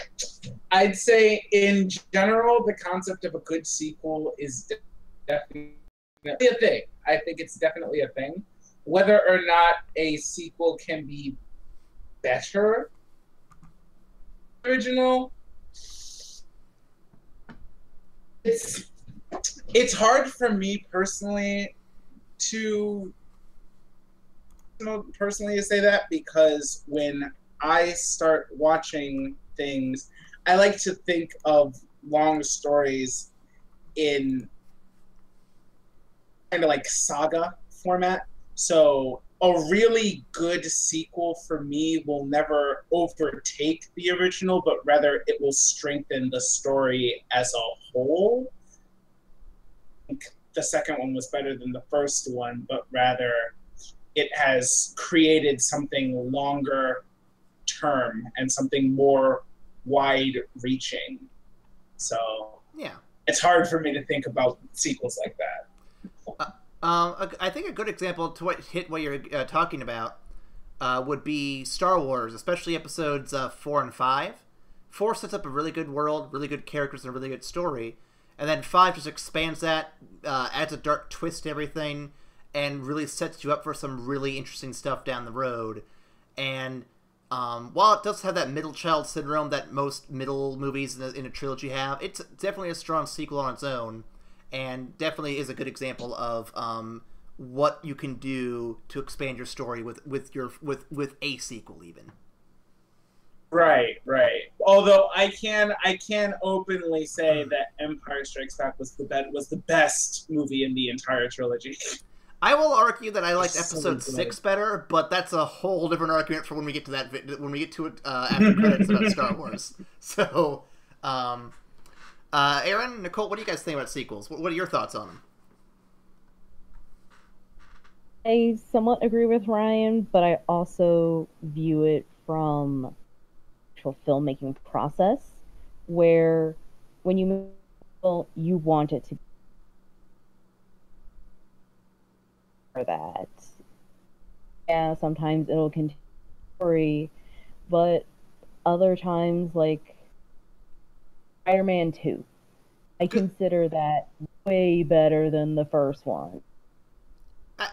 I'd say in general, the concept of a good sequel is definitely a thing. I think it's definitely a thing. Whether or not a sequel can be better than the original, it's hard for me personally to say that, because when I start watching things, I like to think of long stories in kind of like saga format. So a really good sequel for me will never overtake the original, but rather it will strengthen the story as a whole. I think the second one was better than the first one, but rather it has created something longer term and something more wide reaching. So yeah, it's hard for me to think about sequels like that. I think a good example to what you're talking about would be Star Wars, especially episodes 4 and 5. 4 sets up a really good world, really good characters, and a really good story. And then 5 just expands that, adds a dark twist to everything, and really sets you up for some really interesting stuff down the road. And while it does have that middle child syndrome that most middle movies in a trilogy have, it's definitely a strong sequel on its own. and definitely is a good example of what you can do to expand your story with a sequel even. Right. Although I can openly say that Empire Strikes Back was the best movie in the entire trilogy. I will argue that I liked Episode 6 better, but that's a whole different argument for when we get to that it after credits about Star Wars. So, Aaron, Nicole, what do you guys think about sequels? What are your thoughts on them? I somewhat agree with Ryan, but I also view it from actual filmmaking process, where when you want it to be for that. Yeah, sometimes it'll continue the story, but other times, like Spider-Man 2, I consider that way better than the first one.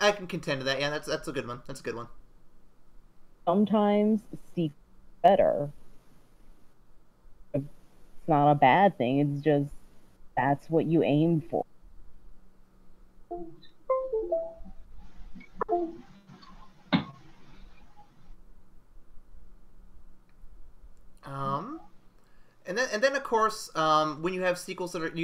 I can contend to that. Yeah, that's a good one. That's a good one. Sometimes sequel better. It's not a bad thing. It's just that's what you aim for. And then of course, when you have sequels that are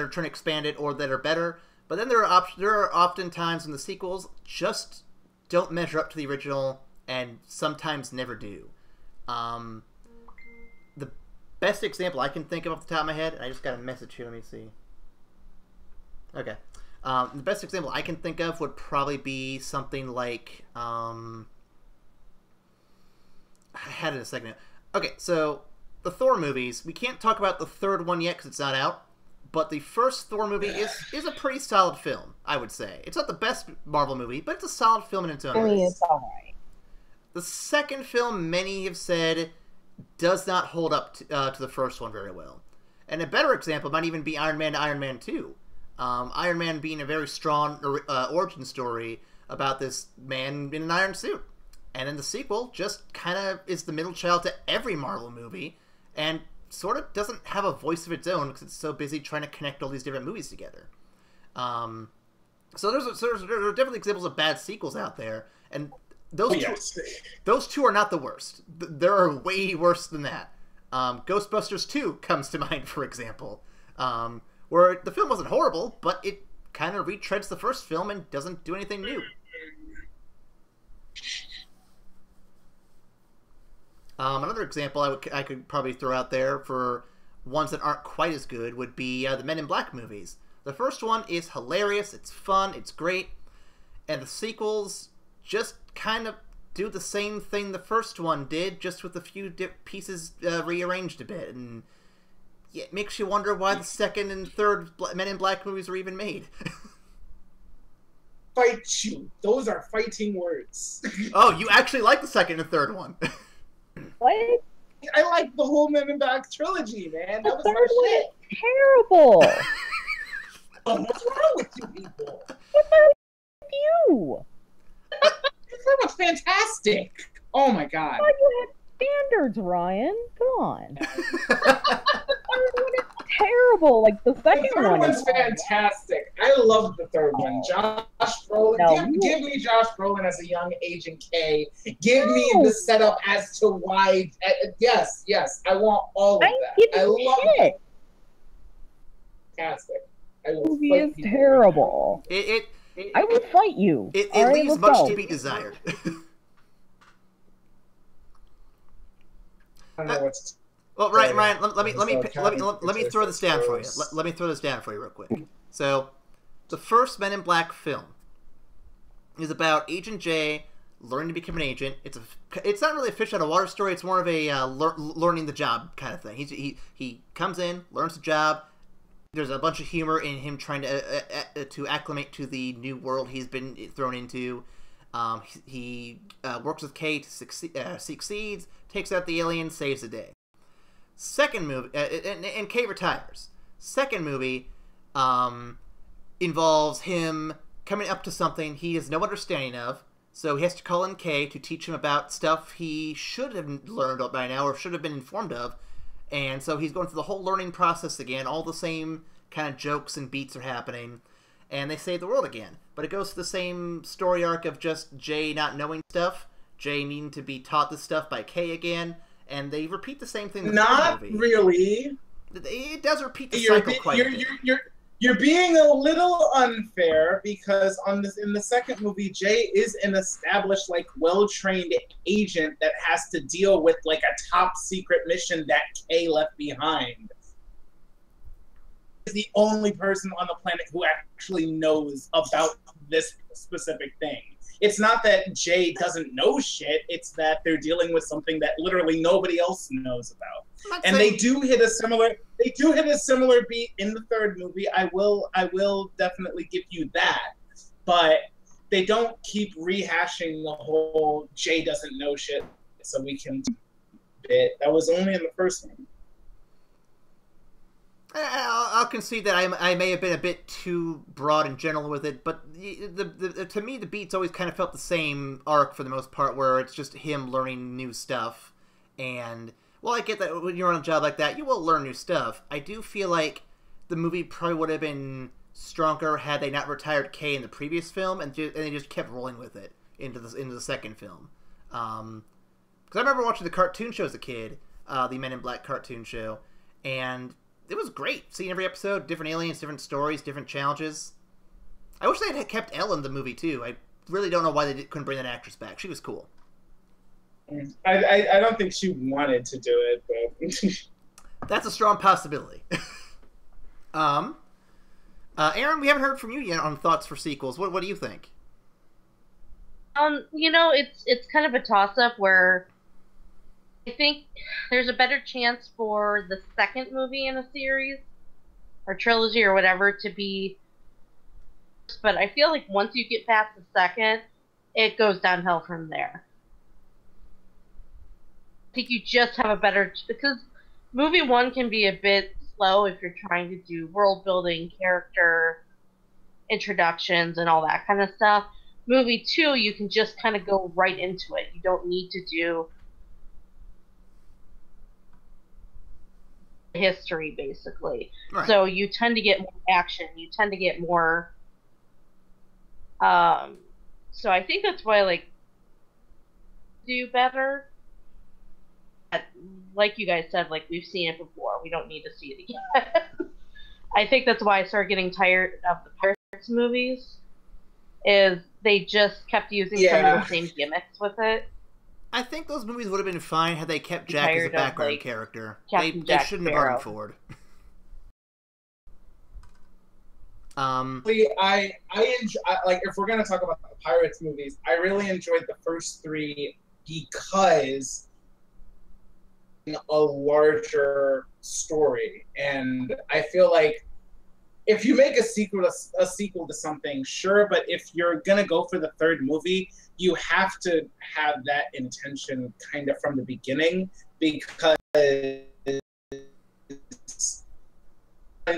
trying to expand it or that are better. But then there are often times when the sequels just don't measure up to the original, and sometimes never do. The best example I can think of off the top of my head, and I just got a message here, let me see. Okay. The best example I can think of would probably be something like... I had it in a second. Okay, so the Thor movies, we can't talk about the third one yet because it's not out. But the first Thor movie is a pretty solid film, I would say. It's not the best Marvel movie, but it's a solid film in its own right. It's alright. The second film, many have said, does not hold up to the first one very well. And a better example might even be Iron Man to Iron Man 2. Iron Man being a very strong origin story about this man in an iron suit. And then the sequel just kind of is the middle child to every Marvel movie, and sort of doesn't have a voice of its own because it's so busy trying to connect all these different movies together. So there are definitely examples of bad sequels out there, and those two are not the worst. There are way worse than that. Ghostbusters 2 comes to mind, for example, where the film wasn't horrible, but it kind of retreads the first film and doesn't do anything new. Another example I could probably throw out there for ones that aren't quite as good would be the Men in Black movies. The first one is hilarious, it's fun, it's great, and the sequels just kind of do the same thing the first one did, just with a few pieces rearranged a bit, and it makes you wonder why the second and third Men in Black movies were even made. Fight you. Those are fighting words. Oh, you actually like the second and third one. What? I like the whole Men in Black trilogy, man. That was third my one shit. is terrible. What's wrong with you people? What's wrong with you? That was fantastic. Oh my god. I thought you had standards, Ryan. Come on. The third one is terrible. Like the second The third one one's is fantastic. I love the third one. Josh Brolin. No. Give me Josh Brolin as a young Agent K. Give me the setup as to why. Yes. I want all of that. I love it. Fantastic. The movie is terrible. I will fight you. It leaves much to be desired. I don't know what's. Well, Ryan, let me throw this down for you. Let me throw this down for you real quick. So, the first Men in Black film is about Agent J learning to become an agent. It's not really a fish out of water story. It's more of a learning the job kind of thing. He comes in, learns the job. There's a bunch of humor in him trying to acclimate to the new world he's been thrown into. He works with K to succeeds, takes out the alien, saves the day. Second movie, and K retires. Second movie involves him coming up to something he has no understanding of, so he has to call in K to teach him about stuff he should have learned by now or should have been informed of. And so he's going through the whole learning process again, all the same kind of jokes and beats are happening, and they save the world again. But it goes to the same story arc of just Jay not knowing stuff, Jay needing to be taught this stuff by Kay again, and they repeat the same thing in the third movie. Not really. It does repeat the cycle quite a bit. You're being a little unfair because in the second movie, Jay is an established, like, well-trained agent that has to deal with, like, a top-secret mission that Kay left behind. He's the only person on the planet who actually knows about this specific thing. It's not that Jay doesn't know shit, it's that they're dealing with something that literally nobody else knows about. And they do hit a similar beat in the third movie. I will definitely give you that. But they don't keep rehashing the whole Jay doesn't know shit so we can bit. That was only in the first one. I'll concede that I may have been a bit too broad and general with it, but to me the beats always kind of felt the same arc for the most part, where it's just him learning new stuff. And well, I get that when you're on a job like that, you will learn new stuff. I do feel like the movie probably would have been stronger had they not retired Kay in the previous film, and they just kept rolling with it into the second film. Because I remember watching the cartoon show as a kid, the Men in Black cartoon show, and it was great seeing every episode, different aliens, different stories, different challenges. I wish they had kept Elle in the movie too. I really don't know why they couldn't bring that actress back. She was cool. I don't think she wanted to do it, but that's a strong possibility. Aaron, we haven't heard from you yet on thoughts for sequels. What do you think? It's kind of a toss-up where I think there's a better chance for the second movie in a series or trilogy or whatever to be, but I feel like once you get past the second, it goes downhill from there. I think you just have a better, because movie one can be a bit slow if you're trying to do world building, character introductions, and all that kind of stuff. Movie two, you can just kind of go right into it. You don't need to do history, basically. Right. So you tend to get more action. You tend to get more. So I think that's why, like, do better. But like you guys said, like, we've seen it before. We don't need to see it again. I think that's why I started getting tired of the Pirates movies. Is they just kept using some of the same gimmicks with it. I think those movies would have been fine had they kept Jack as a background character. They shouldn't have brought him forward. I enjoy, like, if we're gonna talk about the Pirates movies, I really enjoyed the first three because a larger story, and I feel like if you make a sequel to something, sure, but if you're gonna go for the third movie, you have to have that intention kind of from the beginning, because I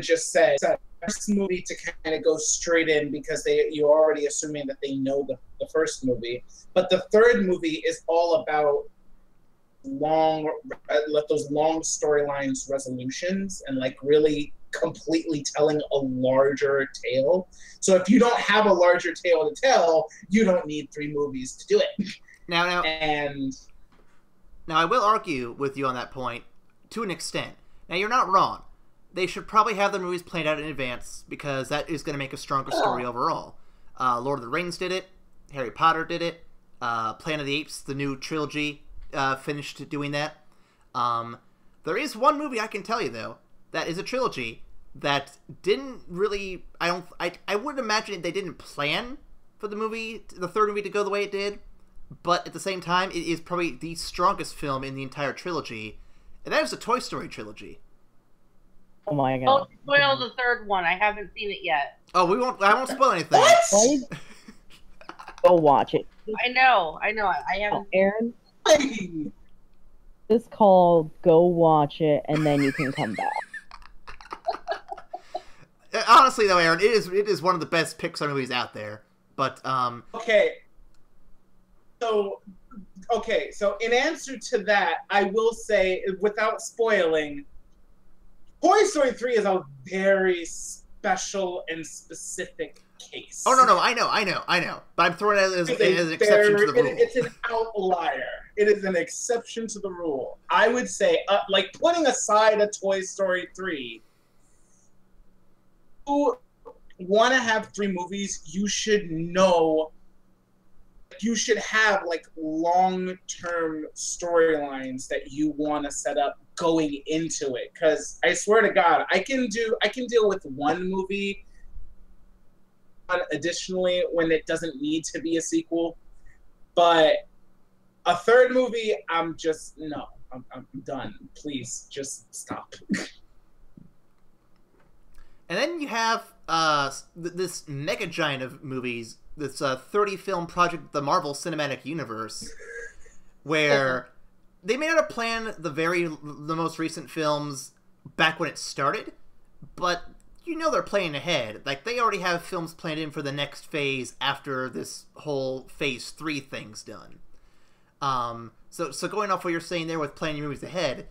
just said first movie to kind of go straight in because you're already assuming that they know the first movie, but the third movie is all about those long storylines resolutions and like really completely telling a larger tale. So if you don't have a larger tale to tell, you don't need 3 movies to do it. Now I will argue with you on that point to an extent. Now you're not wrong. They should probably have the movies planned out in advance because that is going to make a stronger story overall. Lord of the Rings did it. Harry Potter did it. Planet of the Apes, the new trilogy, finished doing that. There is one movie I can tell you though that is a trilogy that didn't really. I would imagine they didn't plan for the third movie to go the way it did, but at the same time, it is probably the strongest film in the entire trilogy, and that is the Toy Story trilogy. Oh my god! Don't spoil the third one. I haven't seen it yet. Oh, I won't spoil anything. What? Go watch it. I know. I haven't. Aaron, it's called Go Watch It, and then you can come back. Honestly, though, Aaron, it is one of the best Pixar movies out there. But okay. So in answer to that, I will say, without spoiling, Toy Story 3 is a very special and specific case. Oh, no, I know. But I'm throwing it as an exception to the rule. It's an outlier. It is an exception to the rule. I would say, like, putting aside a Toy Story 3, you want to have 3 movies, you should know, you should have, like, long-term storylines that you want to set up going into it. Because I swear to God, I can deal with 1 movie additionally when it doesn't need to be a sequel, but a 3rd movie, I'm just, no, I'm done. Please just stop. And then you have this mega giant of movies, this 30-film project, the Marvel Cinematic Universe, where they may not have planned the most recent films back when it started, but you know they're planning ahead. Like, they already have films planned in for the next phase after this whole Phase 3 thing's done. So going off what you're saying there with planning your movies ahead,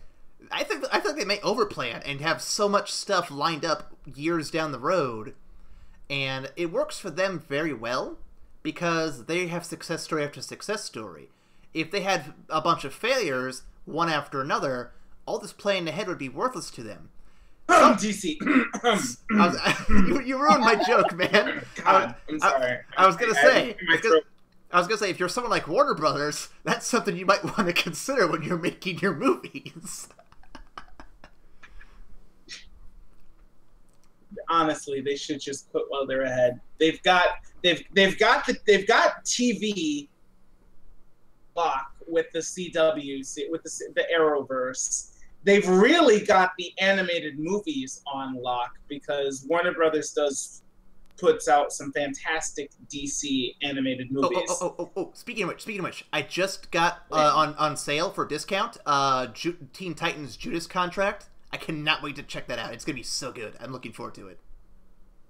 I think they may overplan and have so much stuff lined up years down the road, and it works for them very well because they have success story after success story. If they had a bunch of failures, one after another, all this planning ahead would be worthless to them. DC. You ruined my joke, man. God, I'm sorry. I was gonna say, if you're someone like Warner Brothers, that's something you might want to consider when you're making your movies. Honestly, they should just quit while they're ahead. They've got TV lock with the CW, with the Arrowverse. They've really got the animated movies on lock because Warner Brothers puts out some fantastic DC animated movies. Oh! Speaking of which, I just got on sale for discount Teen Titans Judas Contract. I cannot wait to check that out. It's gonna be so good. I'm looking forward to it.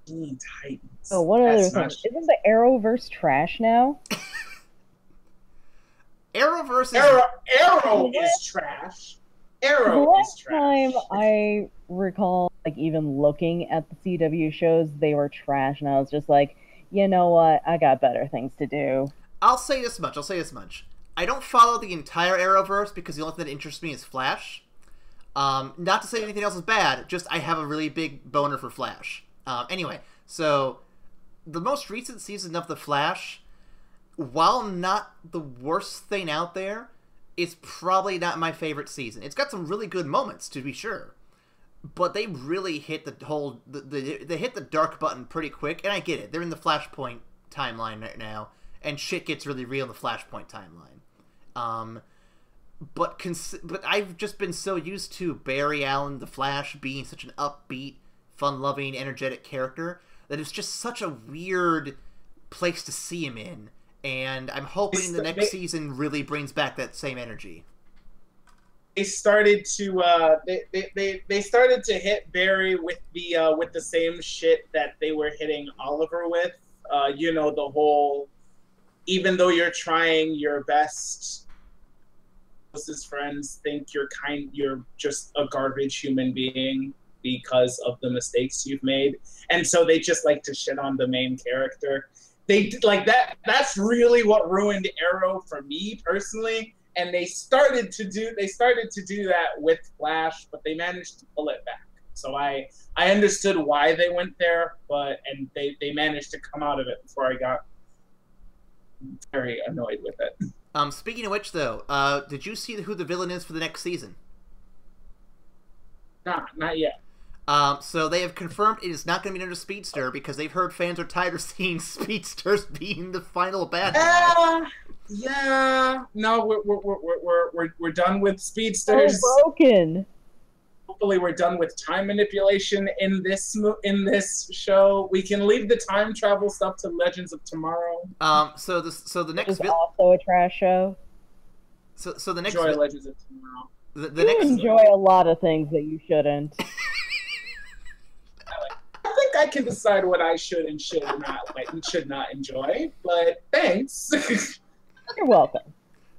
Teen Titans. Oh, one other thing. Isn't the Arrowverse trash now? Arrowverse Arrow is trash. Arrow is trash. Last time I recall, like, even looking at the CW shows, they were trash, and I was just like, you know what? I got better things to do. I'll say this much. I don't follow the entire Arrowverse because the only thing that interests me is Flash. Not to say anything else is bad, just I have a really big boner for Flash. Anyway, so the most recent season of The Flash, while not the worst thing out there, it's probably not my favorite season. It's got some really good moments, to be sure, but they really hit they hit the dark button pretty quick, and I get it. They're in the Flashpoint timeline right now, and shit gets really real in the Flashpoint timeline. But I've just been so used to Barry Allen, the Flash, being such an upbeat, fun-loving, energetic character that it's just such a weird place to see him in. And I'm hoping the next season really brings back that same energy. They started to they started to hit Barry with the same shit that they were hitting Oliver with. You know, the whole, even though you're trying your best, closest friends think you're just a garbage human being because of the mistakes you've made, and so they just like to shit on the main character. They like that. That's really what ruined Arrow for me personally. And they started to do that with Flash, but they managed to pull it back. So I understood why they went there, and they managed to come out of it before I got very annoyed with it. Speaking of which, though, did you see who the villain is for the next season? Not yet. So they have confirmed it is not going to be another Speedster because they've heard fans are tired of seeing Speedsters being the final bad guy. Yeah. No, we're done with Speedsters. So broken. Hopefully, we're done with time manipulation in this show. We can leave the time travel stuff to Legends of Tomorrow. So the next is also a trash show. So the next enjoy Legends of Tomorrow. The next enjoy a lot of things that you shouldn't. I think I can decide what I should and should not enjoy. But thanks. You're welcome.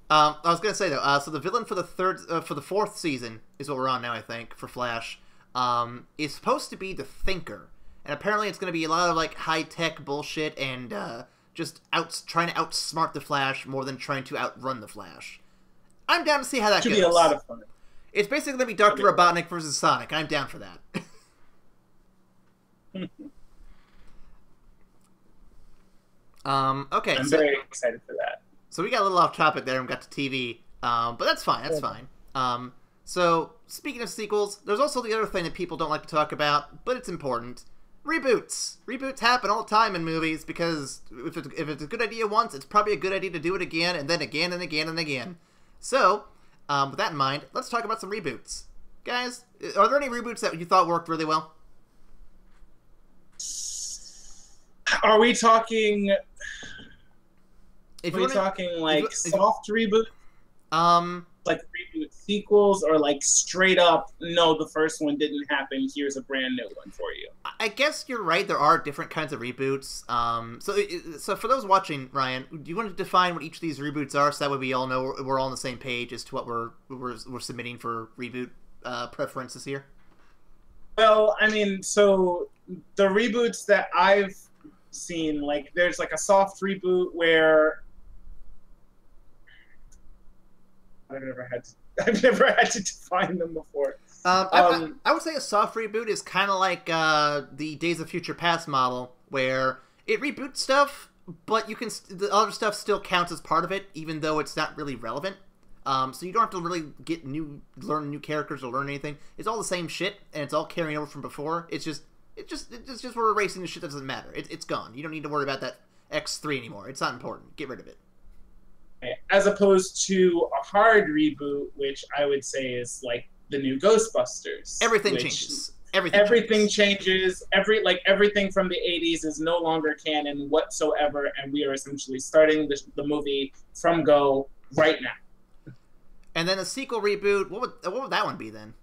I was gonna say though, so the villain for the fourth season is what we're on now, I think, for Flash. is supposed to be the Thinker. And apparently it's going to be a lot of, like, high-tech bullshit and just trying to outsmart the Flash more than trying to outrun the Flash. I'm down to see how that goes. Should be a lot of fun. It's basically going to be Dr. Robotnik versus Sonic. I'm down for that. Okay. I'm very excited for that. So we got a little off topic there and got to TV, but that's fine. That's fine. So speaking of sequels, there's also the other thing that people don't like to talk about, but it's important. Reboots. Reboots happen all the time in movies because if it's a good idea once, it's probably a good idea to do it again and then again and again and again. So, with that in mind, let's talk about some reboots. Guys, are there any reboots that you thought worked really well? Are we talking... soft reboot? Like reboot sequels, or like straight up, no, the first one didn't happen, here's a brand new one for you? I guess you're right, there are different kinds of reboots. So for those watching, Ryan, do you want to define what each of these reboots are so that way we all know we're all on the same page as to what we're submitting for reboot preferences here? Well, I mean, so the reboots that I've seen, like, there's like a soft reboot where I've never had to define them before. I would say a soft reboot is kind of like the Days of Future Past model, where it reboots stuff, but the other stuff still counts as part of it, even though it's not really relevant. So you don't have to really learn new characters or learn anything. It's all the same shit, and it's all carrying over from before. It's just we're erasing the shit that doesn't matter. It's gone. You don't need to worry about that X3 anymore. It's not important. Get rid of it. As opposed to a hard reboot, which I would say is like the new Ghostbusters. Everything changes. Everything changes. Everything from the 80s is no longer canon whatsoever, and we are essentially starting the movie from go right now. And then a sequel reboot. What would that one be then?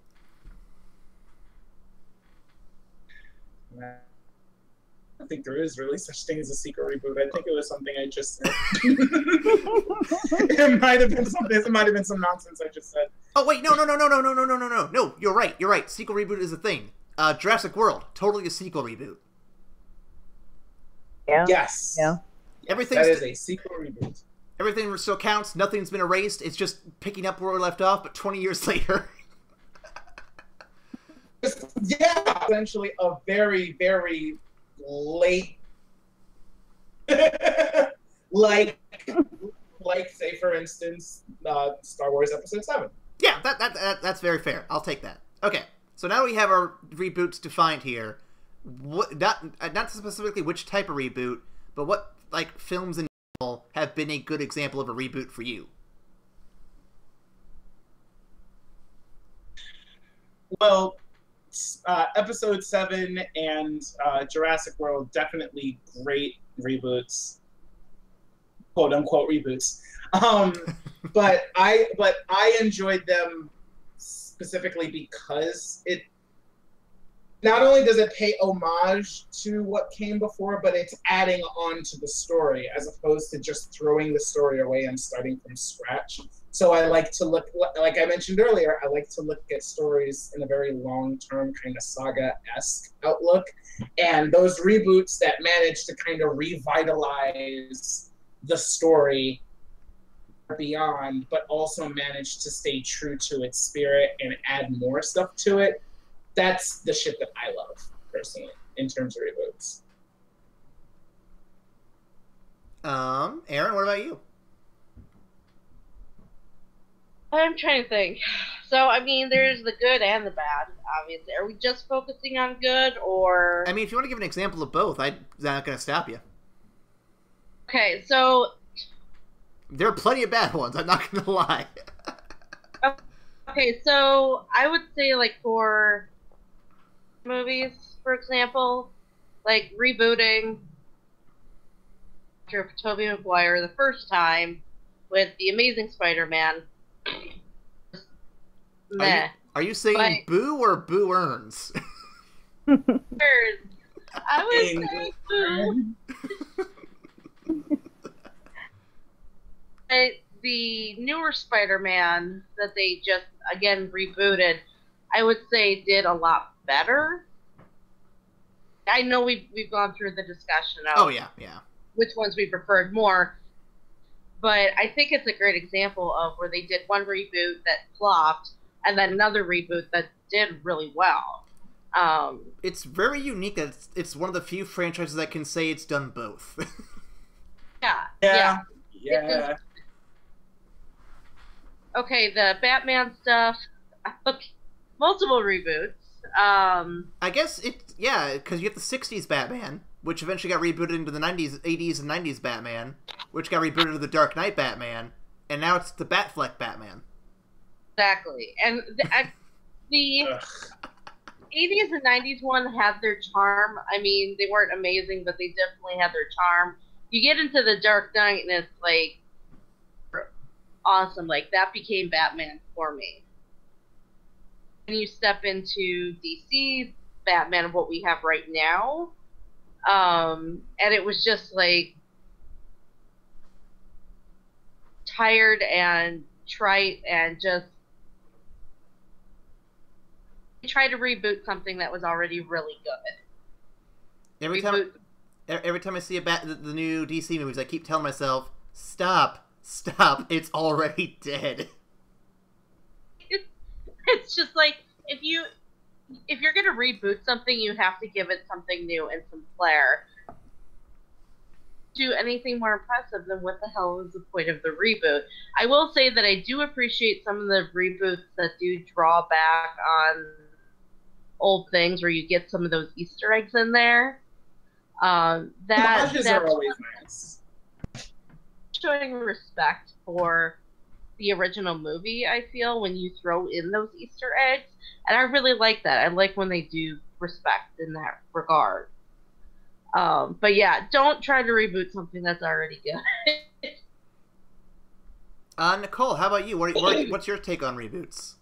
I think there is really such thing as a secret reboot. I think it was something I just said. It might have been something. It might have been some nonsense I just said. Oh wait, no! No, you're right. You're right. Sequel reboot is a thing. Jurassic World, totally a sequel reboot. Yeah. Yes. Yeah. Everything's that is a sequel reboot. Everything still counts. Nothing's been erased. It's just picking up where we left off, but 20 years later. Yeah, essentially a very, very late, like say for instance, Star Wars Episode 7. Yeah, that's very fair. I'll take that. Okay, so now we have our reboots defined here. Not specifically which type of reboot, but what films in general have been a good example of a reboot for you. Well, Episode 7 and Jurassic World, definitely great reboots, quote unquote reboots. But I enjoyed them specifically because it not only does it pay homage to what came before, but it's adding on to the story as opposed to just throwing the story away and starting from scratch. So I like to look, like I mentioned earlier, I like to look at stories in a very long-term kind of saga-esque outlook. And those reboots that manage to kind of revitalize the story beyond, but also manage to stay true to its spirit and add more stuff to it, that's the shit that I love, personally, in terms of reboots. Aaron, what about you? I'm trying to think. So, I mean, there's the good and the bad, obviously. Are we just focusing on good, or... I mean, if you want to give an example of both, I'm not going to stop you. Okay, so... There are plenty of bad ones, I'm not going to lie. Okay, so I would say, for movies, for example, rebooting after Tobey Maguire the first time with The Amazing Spider-Man. Meh. Are you saying boo or boo earns? I would say boo. The newer Spider-Man that they just, again, rebooted, I would say did a lot better. I know we've gone through the discussion of Oh yeah. which ones we preferred more, but I think it's a great example of where they did one reboot that flopped and then another reboot that did really well. It's very unique that it's one of the few franchises that can say it's done both. Yeah. Okay, the Batman stuff, multiple reboots. I guess because you have the 60s Batman, which eventually got rebooted into the 80s and 90s Batman, which got rebooted to the Dark Knight Batman, and now it's the Batfleck Batman. Exactly. And the 80s and 90s one had their charm. I mean, they weren't amazing, but they definitely had their charm. You get into the Dark Knight, and it's like awesome. Like, that became Batman for me. And you step into DC Batman, what we have right now, and it was just like tired and trite and just try to reboot something that was already really good. Every time I see the new DC movies, I keep telling myself, stop, it's already dead. It's just like, if you're gonna reboot something, you have to give it something new and some flair. Do anything more impressive than what the hell is the point of the reboot? I will say that I do appreciate some of the reboots that do draw back on old things, where you get some of those Easter eggs in there. That's are always nice. Showing respect for the original movie, I feel, when you throw in those Easter eggs. And I really like that. I like when they do respect in that regard. But yeah, don't try to reboot something that's already good. Nicole, how about you? What's your take on reboots?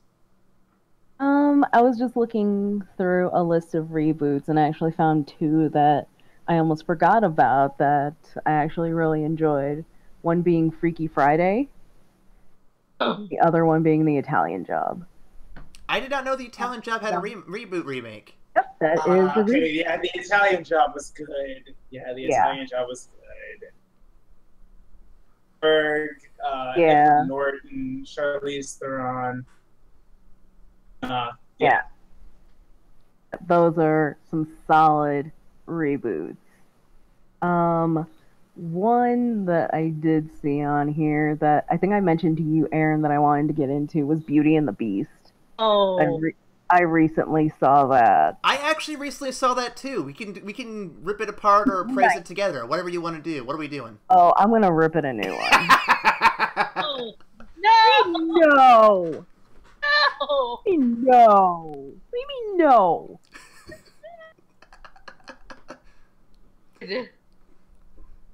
I was just looking through a list of reboots and I actually found two that I almost forgot about that I actually really enjoyed. One being Freaky Friday, the other one being The Italian Job. I did not know The Italian Job had a reboot remake. Yep, that is the okay, yeah, The Italian Job was good. Yeah, The Italian Job was good. Berg, Edward Norton, Charlize Theron. Yeah. Those are some solid reboots. One that I did see on here that I think I mentioned to you, Aaron, that I wanted to get into was Beauty and the Beast. Oh. I recently saw that. I actually recently saw that too. We can rip it apart or praise it together. Whatever you want to do. What are we doing? Oh, I'm gonna rip it a new one. Oh, no! No! No! No! What do you mean no?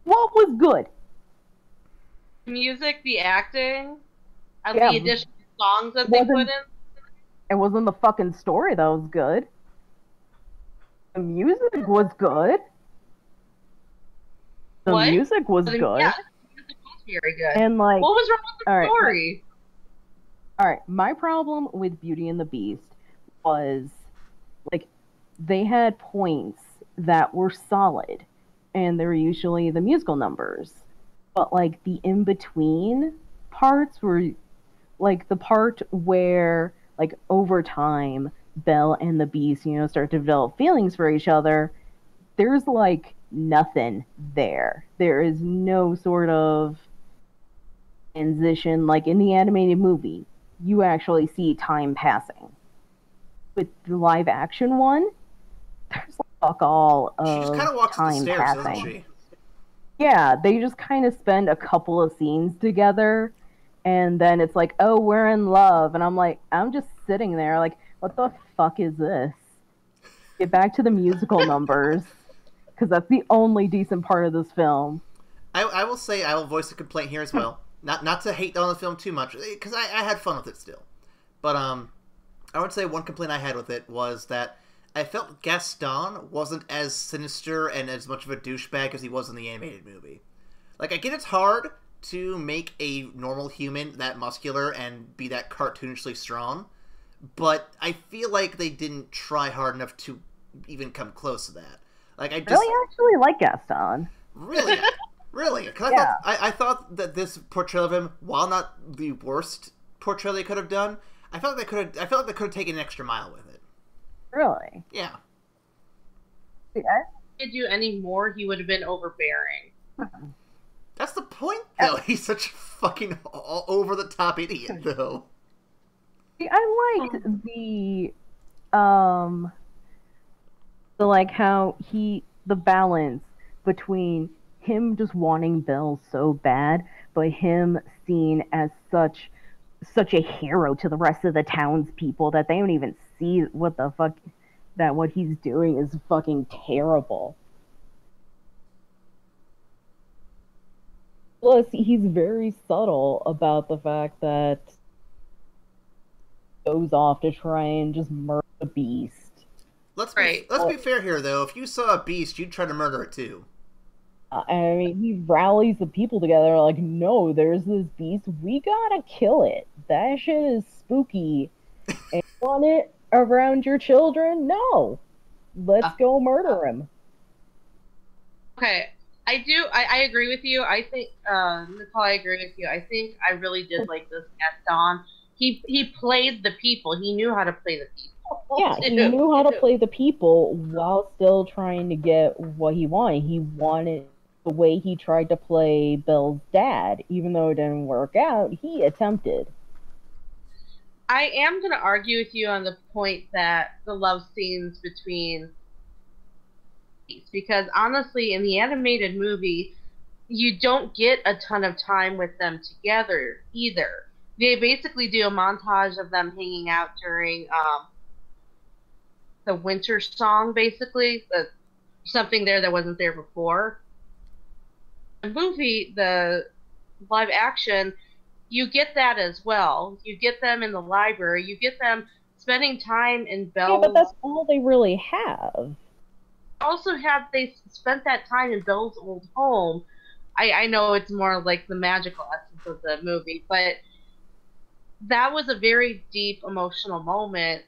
What was good? The music, the acting, and Yeah. the additional songs that they put in. It wasn't the fucking story that was good. The music was good. The What? music was good. Yeah, the music was very good. And like, what was wrong with the all right. story? Alright, my problem with Beauty and the Beast was, like, they had points that were solid, and they were usually the musical numbers. But, like, the in-between parts were, like, the part where, like, over time, Belle and the Beast, start to develop feelings for each other, there's, like, nothing there. There is no sort of transition, like in the animated movie. You actually see time passing. With the live action one, there's like fuck all of she just kind of walks up the time stairs, passing. doesn't she? Yeah, they just kind of spend a couple of scenes together, and then it's like, oh, we're in love, and I'm just sitting there like, what the fuck is this? Get back to the musical numbers, because that's the only decent part of this film. I will say, I will voice a complaint here as well. Not to hate on the film too much, because I had fun with it still. But I would say one complaint I had with it was that I felt Gaston wasn't as sinister and as much of a douchebag as he was in the animated movie. Like, I get it's hard to make a normal human that muscular and be that cartoonishly strong, but I feel like they didn't try hard enough to even come close to that. Like, I actually like Gaston. Really? Really? Because I thought that this portrayal of him, while not the worst portrayal they could have done, I felt like they could have taken an extra mile with it. Really? Yeah. If he could do any more, he would have been overbearing. That's the point, though. He's such a fucking over-the-top idiot, though. See, I liked the balance between him just wanting Bill so bad, but him seen as such a hero to the rest of the townspeople that they don't even see what the fuck, that what he's doing is fucking terrible. Plus, he's very subtle about the fact that he goes off to try and just murder the Beast. Let's be fair here, though. If you saw a Beast, you'd try to murder it, too. I mean, he rallies the people together like, no, there's this Beast. We gotta kill it. That shit is spooky. And you want it around your children? No. Let's go murder him. Okay. I agree with you. I think, Nicole, I agree with you. I think I really did like this Gaston. He played the people. He knew how to play the people. Yeah, he knew how to play the people while still trying to get what he wanted. He wanted the way he tried to play Bill's dad. Even though it didn't work out, he attempted. I am going to argue with you on the point that the love scenes between... Because honestly, in the animated movie, you don't get a ton of time with them together either. They basically do a montage of them hanging out during the winter song, basically. Something there that wasn't there before. The movie, the live action, you get that as well. You get them in the library. You get them spending time in Bell's... Yeah, but that's all they really have. Also have they spent that time in Bill's old home. I know it's more like the magical essence of the movie, but that was a very deep emotional moment.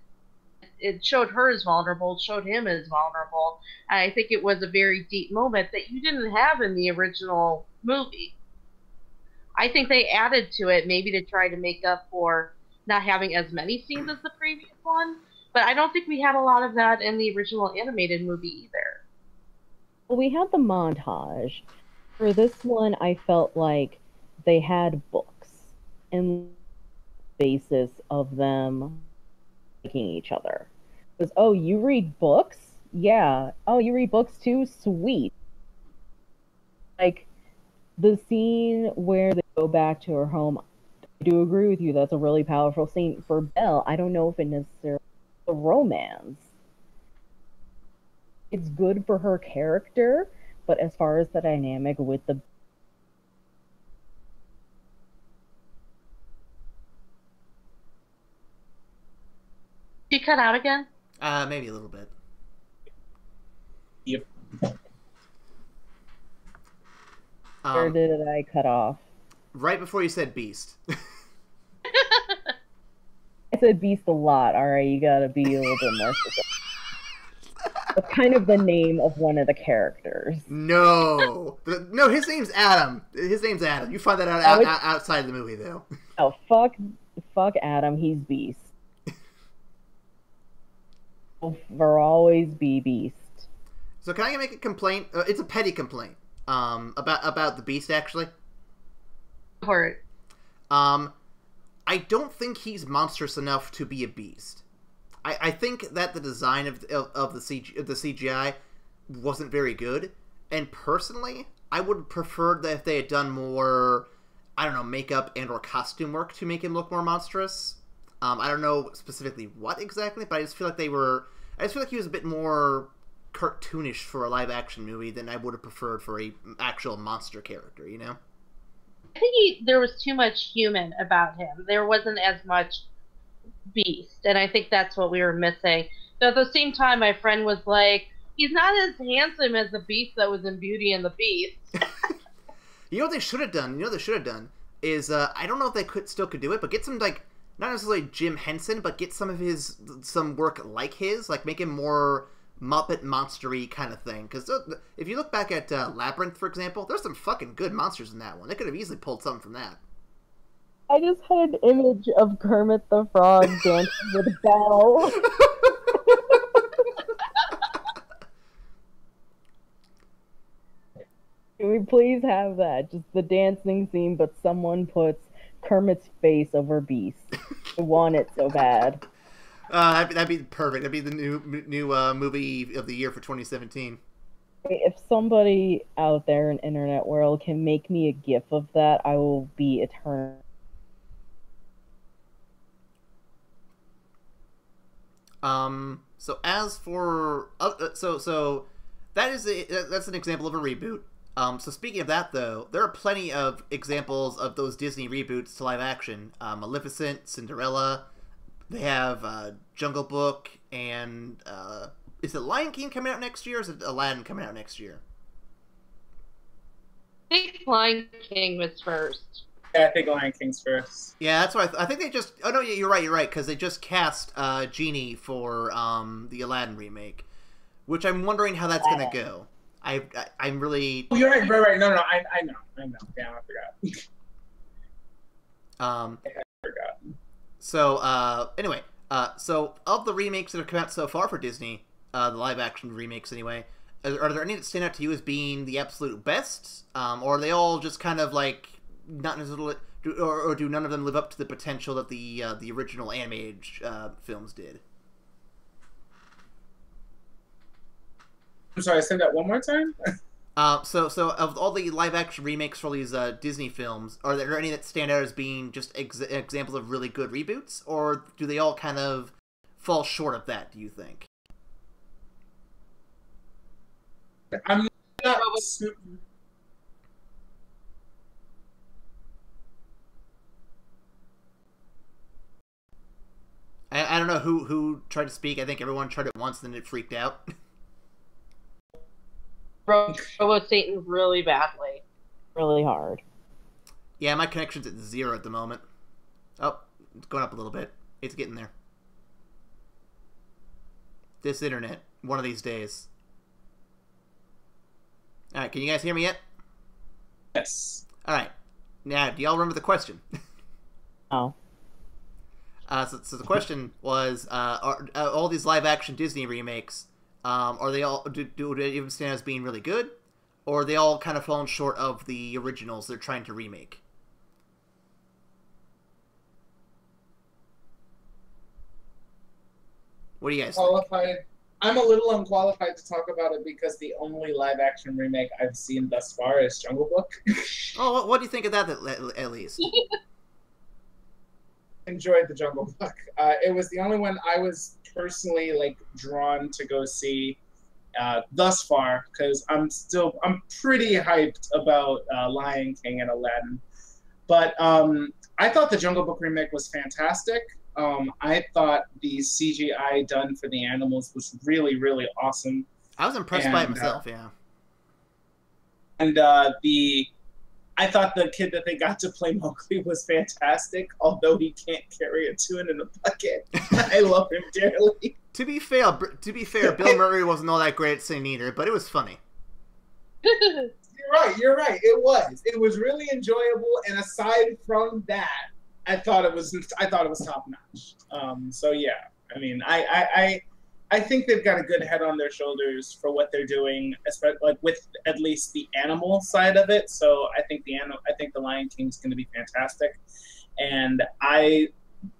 It showed her as vulnerable, showed him as vulnerable, and I think it was a very deep moment that you didn't have in the original movie. I think they added to it maybe to try to make up for not having as many scenes as the previous one. But I don't think we had a lot of that in the original animated movie either. Well, we had the montage. For this one, I felt like they had books and basis of them liking each other. It was, oh, you read books? Yeah. Oh, you read books too? Sweet. Like, the scene where they go back to her home, I do agree with you, that's a really powerful scene. For Belle, I don't know if it necessarily the romance. It's good for her character, but as far as the dynamic with the... Did you cut out again? Maybe a little bit. Yep. Where did I cut off? Right before you said Beast. I said Beast a lot. Alright, you gotta be a little bit more specific. That's kind of the name of one of the characters. No. No, his name's Adam. His name's Adam. You find that out outside of the movie, though. Oh, fuck Adam. He's Beast. For always be Beast. So can I make a complaint? It's a petty complaint. About the Beast, actually. For it. I don't think he's monstrous enough to be a beast. I think that the design of the CGI wasn't very good, and personally, I would have preferred that if they had done more, I don't know, makeup and or costume work to make him look more monstrous. I don't know specifically what exactly, but I just feel like he was a bit more cartoonish for a live action movie than I would have preferred for a actual monster character, you know? I think there was too much human about him. There wasn't as much beast, and I think that's what we were missing. But at the same time, my friend was like, he's not as handsome as the beast that was in Beauty and the Beast. You know what they should have done? Is, I don't know if they still could do it, but get some, like, not necessarily Jim Henson, but get some work like his, like make him more Muppet monstery kind of thing. Because if you look back at Labyrinth, for example, there's some fucking good monsters in that one. They could have easily pulled something from that. I just had an image of Kermit the Frog dancing with Belle. Can we please have that? Just the dancing scene, but someone puts Kermit's face over Beast. I want it so bad. That'd be perfect. That'd be the new movie of the year for 2017. If somebody out there in internet world can make me a gif of that, I will be eternal. So as for so that's an example of a reboot. So speaking of that, though, there are plenty of examples of those Disney reboots to live action. Maleficent, Cinderella. They have Jungle Book, and is it Lion King coming out next year, or is it Aladdin coming out next year? I think Lion King was first. Yeah, I think Lion King's first. Yeah, that's what I think they just... Oh, no, you're right, because they just cast Genie for the Aladdin remake, which I'm wondering how that's going to go. I'm really... Oh, you're right. No, I know. Yeah, I forgot. I forgot. So, anyway, so of the remakes that have come out so far for Disney, the live-action remakes anyway, are there any that stand out to you as being the absolute best? Or are they all just kind of like... not necessarily, or do none of them live up to the potential that the original animated films did? I'm sorry, say that one more time? So of all the live-action remakes for these Disney films, are there any that stand out as being just examples of really good reboots, or do they all kind of fall short of that, do you think? I'm not... I don't know who tried to speak. I think everyone tried it once, then it freaked out. Robo Satan really badly. Really hard. Yeah, my connection's at 0 at the moment. Oh, it's going up a little bit. It's getting there. This internet, one of these days. Alright, can you guys hear me yet? Yes. Alright. Now, do y'all remember the question? Oh. So the question was, are all these live-action Disney remakes, are they all, do they even stand as being really good? Or are they all kind of fallen short of the originals they're trying to remake? What do you guys think? I'm a little unqualified to talk about it because the only live-action remake I've seen thus far is Jungle Book. Oh, what do you think of that, at least? Enjoyed the Jungle Book. It was the only one I was personally drawn to go see thus far, because I'm pretty hyped about Lion King and Aladdin. But I thought the Jungle Book remake was fantastic. I thought the CGI done for the animals was really, really awesome. I was impressed by it myself, yeah. And I thought the kid that they got to play Mowgli was fantastic, although he can't carry a tune in a bucket. I love him dearly. To be fair, Bill Murray wasn't all that great at singing either, but it was funny. You're right. It was really enjoyable, and aside from that, I thought it was top notch. So yeah, I mean, I think they've got a good head on their shoulders for what they're doing, especially with at least the animal side of it. So I think the Lion King's going to be fantastic, and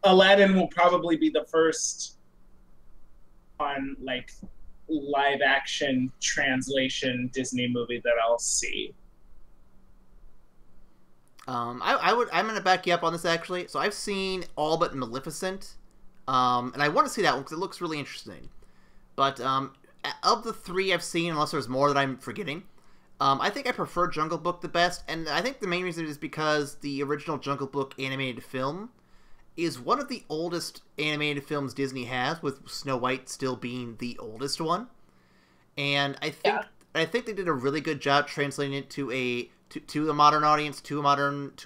Aladdin will probably be the first on live action translation Disney movie that I'll see. I'm gonna back you up on this actually. So I've seen all but Maleficent, and I want to see that one because it looks really interesting. But of the three I've seen, unless there's more that I'm forgetting, I think I prefer Jungle Book the best, and I think the main reason is because the original Jungle Book animated film is one of the oldest animated films Disney has, with Snow White still being the oldest one. And I think they did a really good job translating it to a modern audience, to a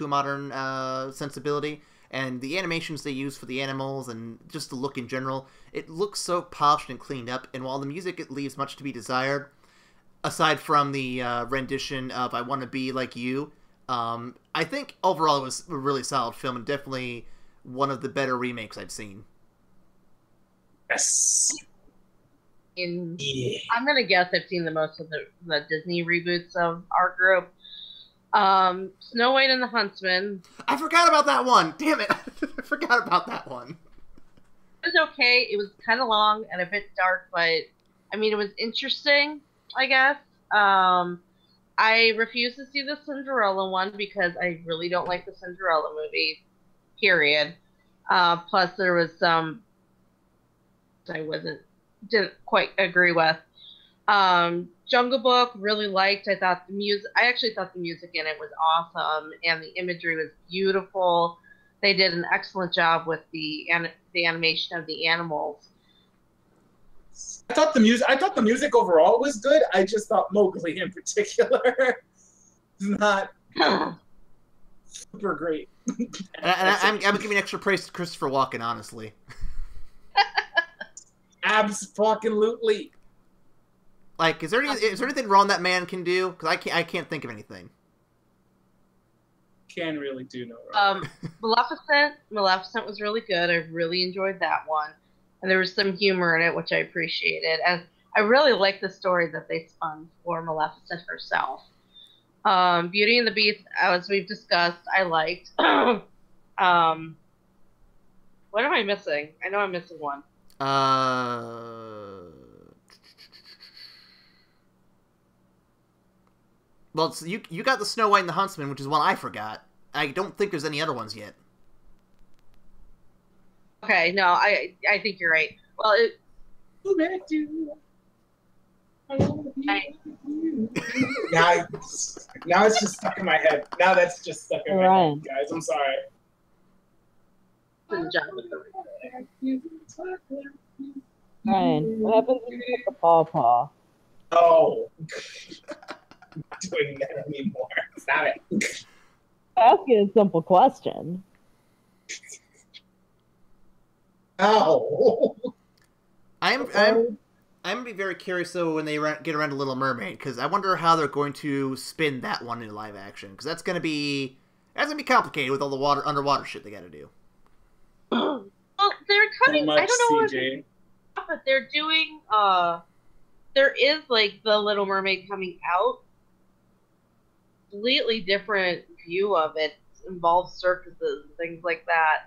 modern sensibility. and the animations they use for the animals and just the look in general, it looks so polished and cleaned up, and while the music, it leaves much to be desired, aside from the rendition of I Want to Be Like You, I think overall it was a really solid film, and definitely one of the better remakes I'd seen. Yes. I'm going to guess I've seen the most of the Disney reboots of our group. Snow White and the Huntsman. I forgot about that one. Damn it. I forgot about that one. It was okay. It was kind of long and a bit dark, but I mean, it was interesting, I guess. I refuse to see the Cinderella one because I really don't like the Cinderella movie, period. Plus, there was some I didn't quite agree with. Jungle Book, really liked. I actually thought the music in it was awesome, and the imagery was beautiful. They did an excellent job with the animation of the animals. I thought the music overall was good. I just thought Mowgli in particular is not super great. I'm giving extra praise to Christopher Walken, honestly. Abs-fucking-lutely. Like, is there anything wrong that man can do? Because I can't think of anything. Can really do no wrong. Maleficent was really good. I really enjoyed that one, and there was some humor in it, which I appreciated. And I really liked the story that they spun for Maleficent herself. Beauty and the Beast, as we've discussed, I liked. What am I missing? I know I'm missing one. Well, so you got the Snow White and the Huntsman, which is one I forgot. I don't think there's any other ones yet. Okay, no, I think you're right. Well, now it's just stuck in my head. Now that's just stuck in my head, guys. I'm sorry. Ryan, what happens when you pick a pawpaw? Oh. I'm not doing that anymore. Stop it. Ask you a simple question. Oh. I'm gonna be very curious though when they get around to Little Mermaid, because I wonder how they're going to spin that one in live action, because that's gonna be complicated with all the underwater shit they got to do. Well, they're coming. I don't know but they're doing. There is like the Little Mermaid coming out. Completely different view of it. Involves circuses and things like that.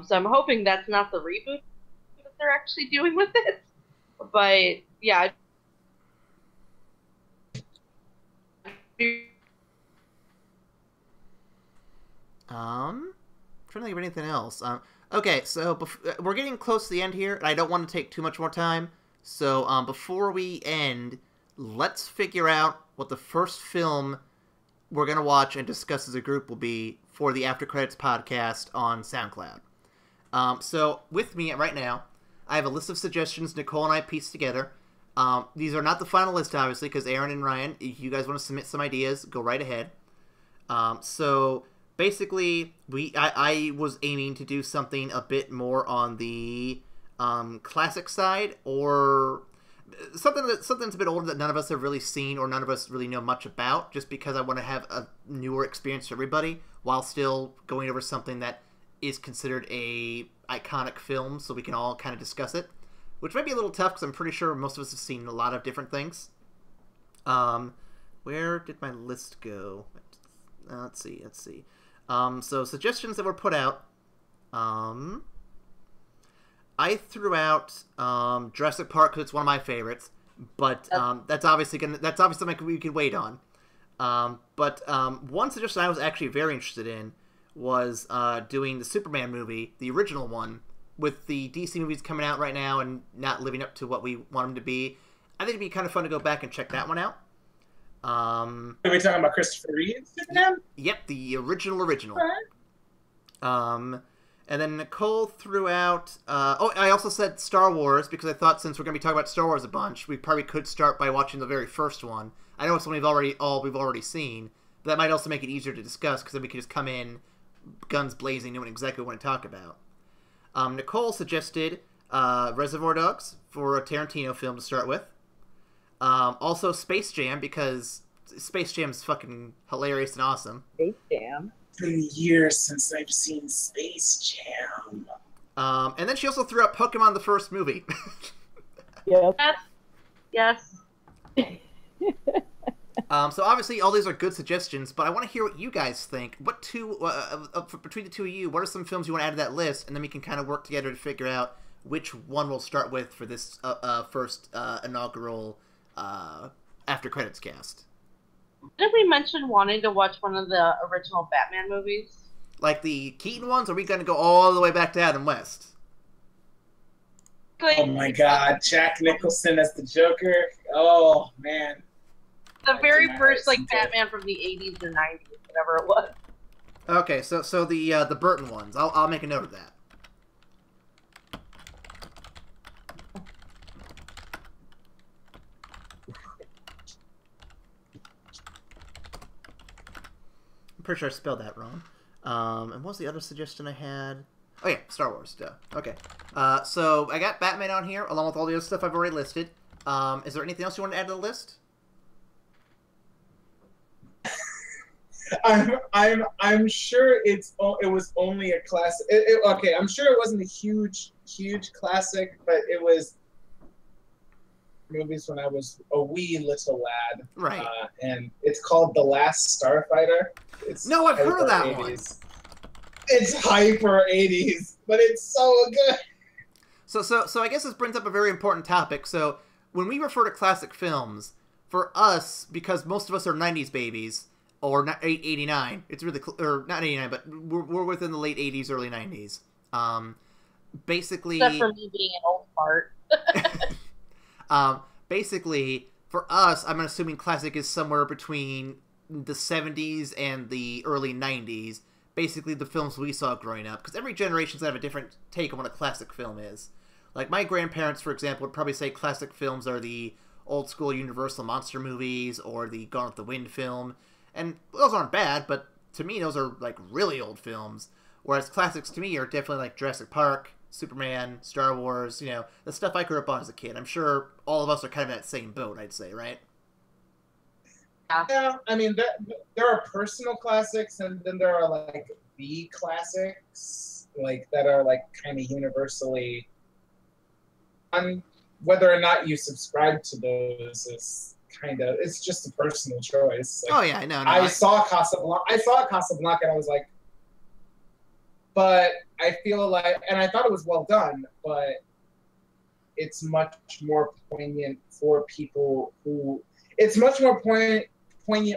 So I'm hoping that's not the reboot that they're actually doing with it. But yeah. Trying to think of anything else. Okay, so we're getting close to the end here, and I don't want to take too much more time. So before we end, let's figure out what the first film we're going to watch and discuss as a group will be for the After Credits podcast on SoundCloud. So with me right now, I have a list of suggestions Nicole and I pieced together. These are not the final list, obviously, because Aaron and Ryan, if you guys want to submit some ideas, go right ahead. So basically, I was aiming to do something a bit more on the classic side, or something's a bit older that none of us have really seen or none of us really know much about, just because I want to have a newer experience for everybody while still going over something that is considered a iconic film, so we can all kind of discuss it, which might be a little tough because I'm pretty sure most of us have seen a lot of different things. Where did my list go? Let's see. So suggestions that were put out. I threw out Jurassic Park because it's one of my favorites, but that's obviously something we could wait on. But one suggestion I was actually very interested in was doing the Superman movie, the original one, with the DC movies coming out right now and not living up to what we want them to be. I think it'd be kind of fun to go back and check that one out. Are we talking about Christopher Reeve's Superman? Yep, the original. And then Nicole threw out... I also said Star Wars, because I thought since we're going to be talking about Star Wars a bunch, we probably could start by watching the very first one. I know it's something we've already seen, but that might also make it easier to discuss, because then we could just come in guns blazing, knowing exactly what to talk about. Nicole suggested Reservoir Dogs for a Tarantino film to start with. Also Space Jam, because Space Jam's fucking hilarious and awesome. Space Jam. It's been years since I've seen Space Jam. And then she also threw out Pokemon the first movie. Yep. Yes. So obviously all these are good suggestions, but I want to hear what you guys think. What between the two of you, what are some films you want to add to that list, and then we can kind of work together to figure out which one we'll start with for this first inaugural after credits cast. Did we mention wanting to watch one of the original Batman movies? Like the Keaton ones, or are we going to go all the way back to Adam West? Oh my God, Jack Nicholson as the Joker. Oh man. The very first like Batman from the 80s or 90s, whatever it was. Okay, so the Burton ones. I'll make a note of that. I'm pretty sure I spelled that wrong. And what was the other suggestion I had? Oh yeah, Star Wars. Duh. Okay. So I got Batman on here, along with all the other stuff I've already listed. Is there anything else you want to add to the list? I'm sure it was only a classic. Okay, I'm sure it wasn't a huge classic, but it was movies when I was a wee little lad. Right. And it's called The Last Starfighter. No, I've heard of that 80s. one. It's hyper 80s, but it's so good. So I guess this brings up a very important topic. So when we refer to classic films, for us, because most of us are 90s babies, or 89, it's really, or not 89, but we're within the late 80s, early 90s. Basically... Except for me being an old fart. Basically, for us, I'm assuming classic is somewhere between the 70s and the early 90s. Basically, the films we saw growing up. Because every generation's gonna have a different take on what a classic film is. Like, my grandparents, for example, would probably say classic films are the old-school Universal monster movies or the Gone with the Wind film. And those aren't bad, but to me, those are, like, really old films. Whereas classics to me are definitely like Jurassic Park, Superman, Star Wars, you know, the stuff I grew up on as a kid. I'm sure all of us are kind of in that same boat, I'd say, right? Yeah, I mean, there are personal classics, and then there are, like, B classics, like, that are, like, kind of universally... whether or not you subscribe to those is kind of... It's just a personal choice. Like, oh, yeah, I know. I saw Casablanca, and I was like... But I feel like... And I thought it was well done, but it's much more poignant for people who... It's much more poignant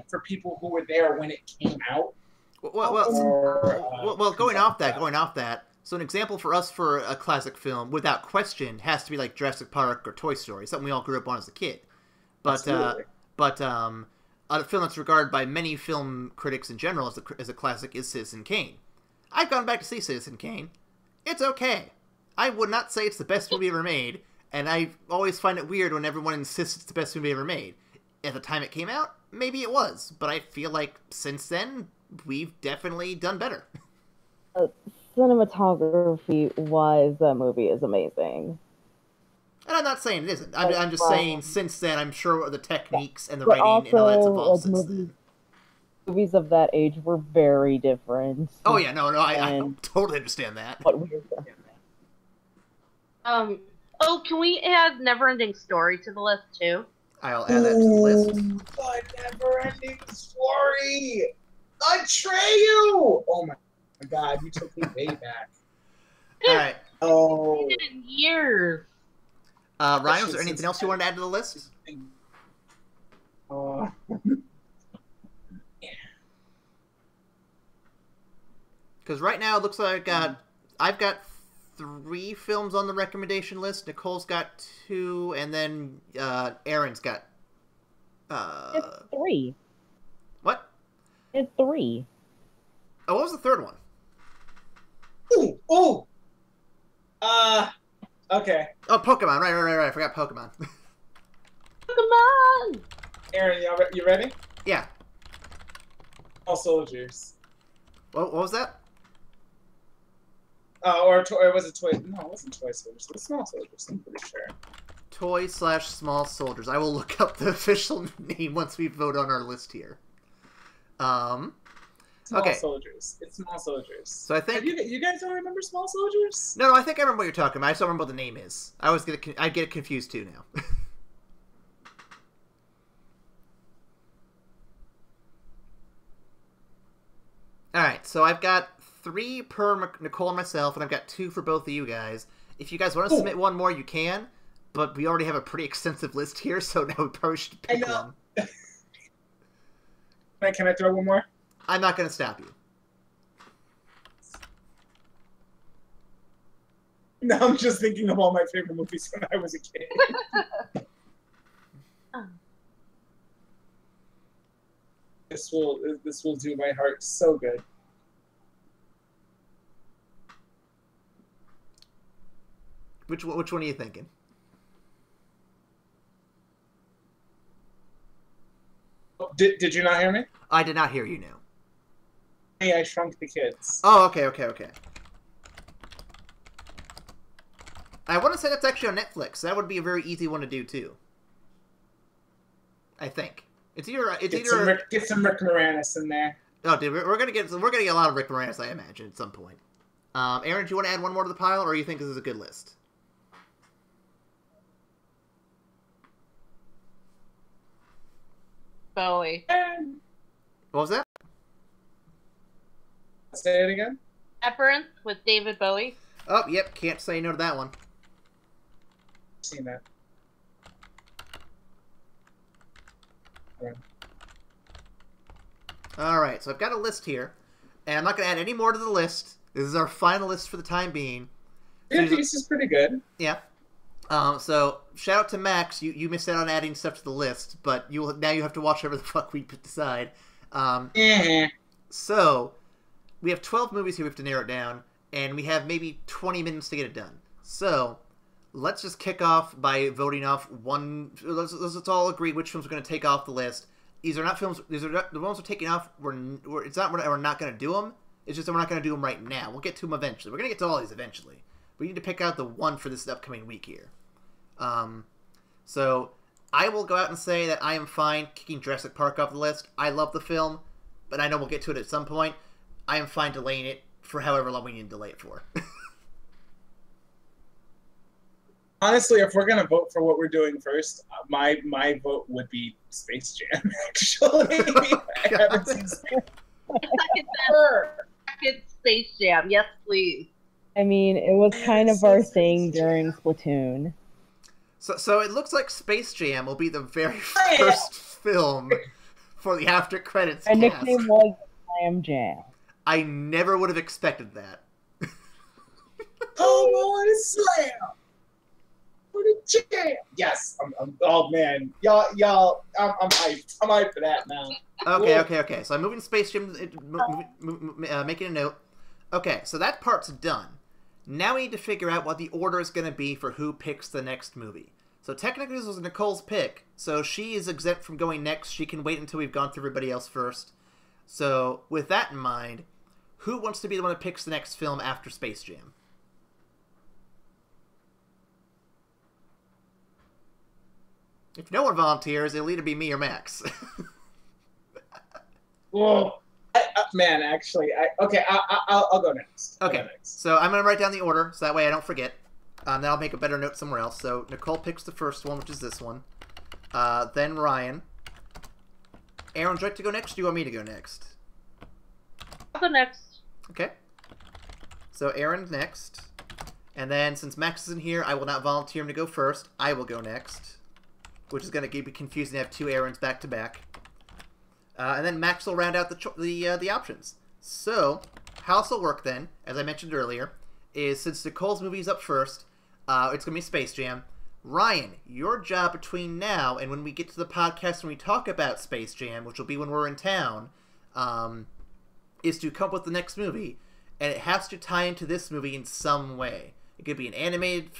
for people who were there when it came out. Well, going off that, so an example for us for a classic film, without question, has to be like Jurassic Park or Toy Story, something we all grew up on as a kid. But a film that's regarded by many film critics in general as a classic is Citizen Kane. I've gone back to see Citizen Kane. It's okay. I would not say it's the best movie ever made, and I always find it weird when everyone insists it's the best movie ever made. At the time it came out, maybe it was, but I feel like since then, we've definitely done better. Cinematography-wise, that movie is amazing. And I'm not saying it isn't. I'm just saying since then, I'm sure the techniques and the writing and all that's evolved since then. Movies of that age were very different. Oh yeah, no, I totally understand that. What we were Oh, can we add Neverending Story to the list too? I'll add that to the list. A Never-Ending Story! Atreyu! Oh my God, you took me way back. Alright. Oh. In years. Ryan, was there anything else you wanted to add to the list? Because right now it looks like I've got 3 films on the recommendation list. Nicole's got 2, and then Aaron's got... It's 3. What? It's 3. Oh, what was the third one? Ooh! Okay. Oh, Pokemon. Right. I forgot Pokemon. Pokemon! Aaron, you ready? Yeah. All soldiers. What was that? Or was it Toy? No, it wasn't Toy Soldiers. It was Small Soldiers. I'm pretty sure. Toy/Small Soldiers. I will look up the official name once we vote on our list here. Small Okay. Soldiers. It's Small Soldiers. So I think You guys don't remember Small Soldiers? no, I think I remember what you're talking about. I just don't remember what the name is. I get it confused too now. All right, so I've got 3 per Nicole and myself, and I've got 2 for both of you guys. If you guys want to submit one more, you can, but we already have a pretty extensive list here, so now we probably should pick one. Can I throw one more? I'm not going to stop you. No, I'm just thinking of all my favorite movies when I was a kid. This will do my heart so good. Which one are you thinking? Did you not hear me? I did not hear you now. Hey, I Shrunk the Kids. Oh, okay. I want to say that's actually on Netflix. That would be a very easy one to do too. I think it's either get some Rick Moranis in there. Oh, dude, we're gonna get a lot of Rick Moranis, I imagine, at some point. Aaron, do you want to add one more to the pile, or you think this is a good list? Bowie. What was that? Say it again. Labyrinth with David Bowie. Oh, yep, can't say no to that one. Seen that. Alright, so I've got a list here, and I'm not going to add any more to the list. This is our final list for the time being. Good piece is pretty good. Yeah. So, shout out to Max. You missed out on adding stuff to the list, but now you have to watch whatever the fuck we decide. So, we have 12 movies here we have to narrow it down, and we have maybe 20 minutes to get it done. So, let's just kick off by voting off one. Let's all agree which films we're going to take off the list. These are not films. These are not, the ones we're taking off. We're not going to do them. It's just that we're not going to do them right now. We'll get to them eventually. We're going to get to all these eventually. We need to pick out the one for this upcoming week here. So I will go out and say that I am fine kicking Jurassic Park off the list. I love the film, but I know we'll get to it at some point. I am fine delaying it for however long we need to delay it for. Honestly, if we're gonna vote for what we're doing first, my vote would be Space Jam. Actually, I haven't seen Space Second Space Jam, yes, please. I mean, it was kind of our thing during Splatoon. So it looks like Space Jam will be the very first film for the after credits My cast. nickname was Slam Jam. I never would have expected that. Come on, slam! What a jam! Yes, oh man, y'all, I'm hyped. I'm hyped for that now. Okay. So I'm moving Space Jam, making a note. Okay, so that part's done. Now we need to figure out what the order is going to be for who picks the next movie. So technically this was Nicole's pick, so she is exempt from going next. She can wait until we've gone through everybody else first. So with that in mind, who wants to be the one that picks the next film after Space Jam? If no one volunteers, it'll either be me or Max. Whoa. Man, actually, I'll go next. Okay, so I'm going to write down the order, so that way I don't forget. Then I'll make a better note somewhere else. So Nicole picks the first one, which is this one. Then Ryan. Aaron, would you like to go next, or do you want me to go next? I'll go next. Okay. So Aaron's next. And then, since Max isn't here, I will not volunteer him to go first. I will go next. Which is going to be confusing to have two Aarons back-to-back. And then Max will round out the options. So, how this will work then, as I mentioned earlier, is since Nicole's movie is up first, it's going to be Space Jam. Ryan, your job between now and when we get to the podcast when we talk about Space Jam, which will be when we're in town, is to come up with the next movie. And it has to tie into this movie in some way. It could be an animated...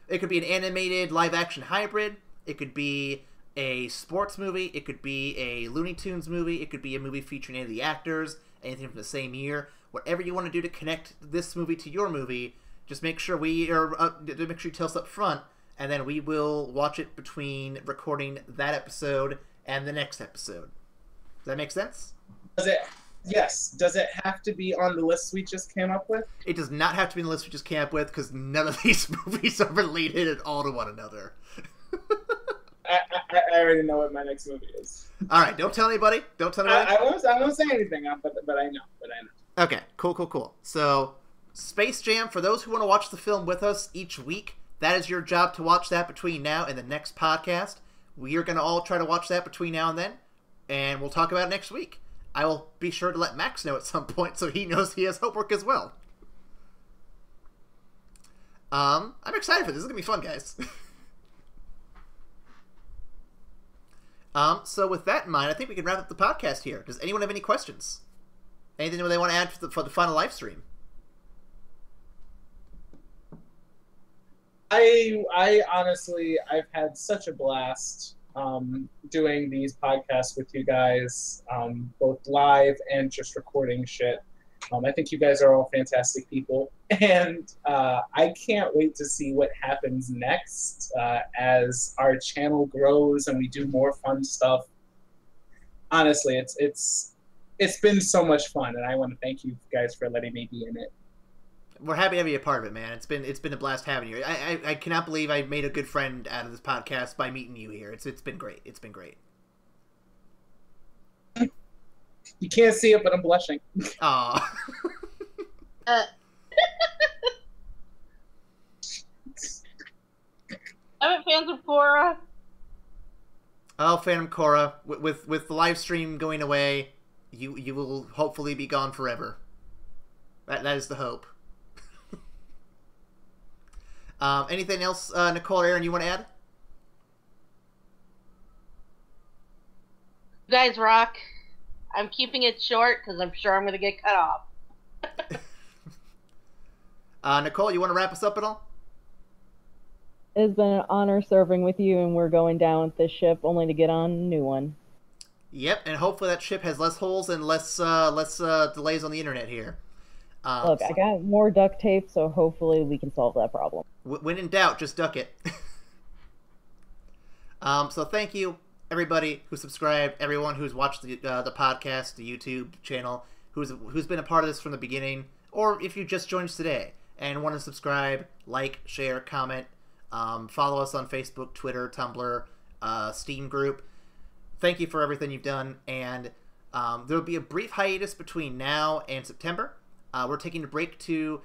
It could be an animated live-action hybrid. It could be a sports movie, it could be a Looney Tunes movie, it could be a movie featuring any of the actors, anything from the same year. whatever you want to do to connect this movie to your movie, just make sure make sure you tell us up front, and then we will watch it between recording that episode and the next episode. Does that make sense? Yes. Does it have to be on the list we just came up with? It does not have to be on the list we just came up with, because none of these movies are related at all to one another. I already know what my next movie is. All right, don't tell anybody. Don't tell anybody. I won't say anything, but I know. Okay, cool. So, Space Jam, for those who want to watch the film with us each week, that is your job to watch that between now and the next podcast. We are going to all try to watch that between now and then, and we'll talk about it next week. I will be sure to let Max know at some point so he knows he has homework as well. I'm excited for this. This is going to be fun, guys. So with that in mind, I think we can wrap up the podcast here. Does anyone have any questions? Anything they want to add for the final live stream? I honestly, I've had such a blast doing these podcasts with you guys, both live and just recording shit. I think you guys are all fantastic people, and I can't wait to see what happens next as our channel grows and we do more fun stuff. Honestly, it's been so much fun, and I want to thank you guys for letting me be in it. We're happy to have you a part of it, man. It's been a blast having you. I cannot believe I made a good friend out of this podcast by meeting you here. It's been great. It's been great. You can't see it, but I'm blushing. Aw. I'm a fan of Cora. Oh, Phantom Cora. With the live stream going away, you will hopefully be gone forever. That is the hope. Anything else, Nicole or Aaron, you want to add? You guys rock. I'm keeping it short because I'm sure I'm going to get cut off. Nicole, you want to wrap us up at all? It's been an honor serving with you, and we're going down with this ship only to get on a new one. Yep, and hopefully that ship has less holes and less delays on the internet here. Look, I got more duct tape, so hopefully we can solve that problem. When in doubt, just duck it. So thank you, everybody who subscribed, everyone who's watched the podcast, the YouTube channel, who's been a part of this from the beginning, or if you just joined us today and want to subscribe, like, share, comment, follow us on Facebook, Twitter, Tumblr, Steam group. Thank you for everything you've done, and there'll be a brief hiatus between now and September. We're taking a break to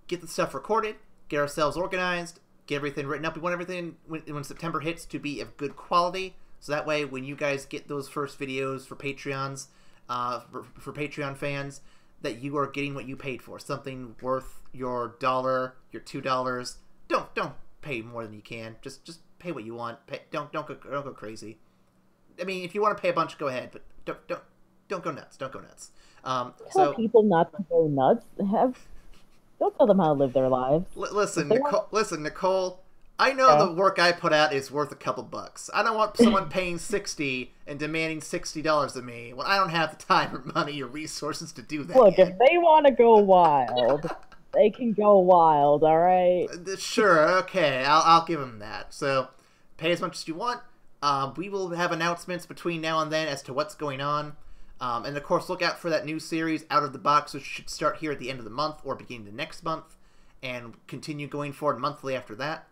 get the stuff recorded, get ourselves organized, get everything written up. We want everything, when September hits, to be of good quality, so that way when you guys get those first videos for Patreons, for Patreon fans, that you are getting what you paid for, something worth your $1, your $2. Don't pay more than you can. Just pay what you want. Don't go crazy. I mean, if you want to pay a bunch, go ahead, but don't go nuts. Don't go nuts. Tell people not to go nuts. Don't tell them how to live their lives. Listen, Nicole. I know the work I put out is worth a couple bucks. I don't want someone paying $60 and demanding $60 of me when I don't have the time or money or resources to do that. Look, if they want to go wild, they can go wild. All right. Sure. Okay. I'll give them that. So, pay as much as you want. We will have announcements between now and then as to what's going on. And of course, look out for that new series, Out of the Box, which should start here at the end of the month or beginning of next month, and continue going forward monthly after that.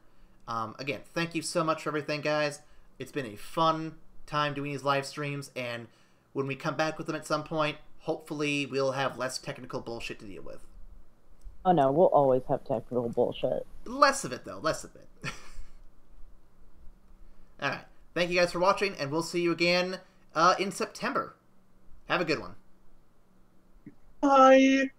Again, thank you so much for everything, guys. It's been a fun time doing these live streams, and when we come back with them at some point, hopefully we'll have less technical bullshit to deal with. Oh no, we'll always have technical bullshit. Less of it, though. Less of it. Alright. Thank you guys for watching, and we'll see you again in September. Have a good one. Bye.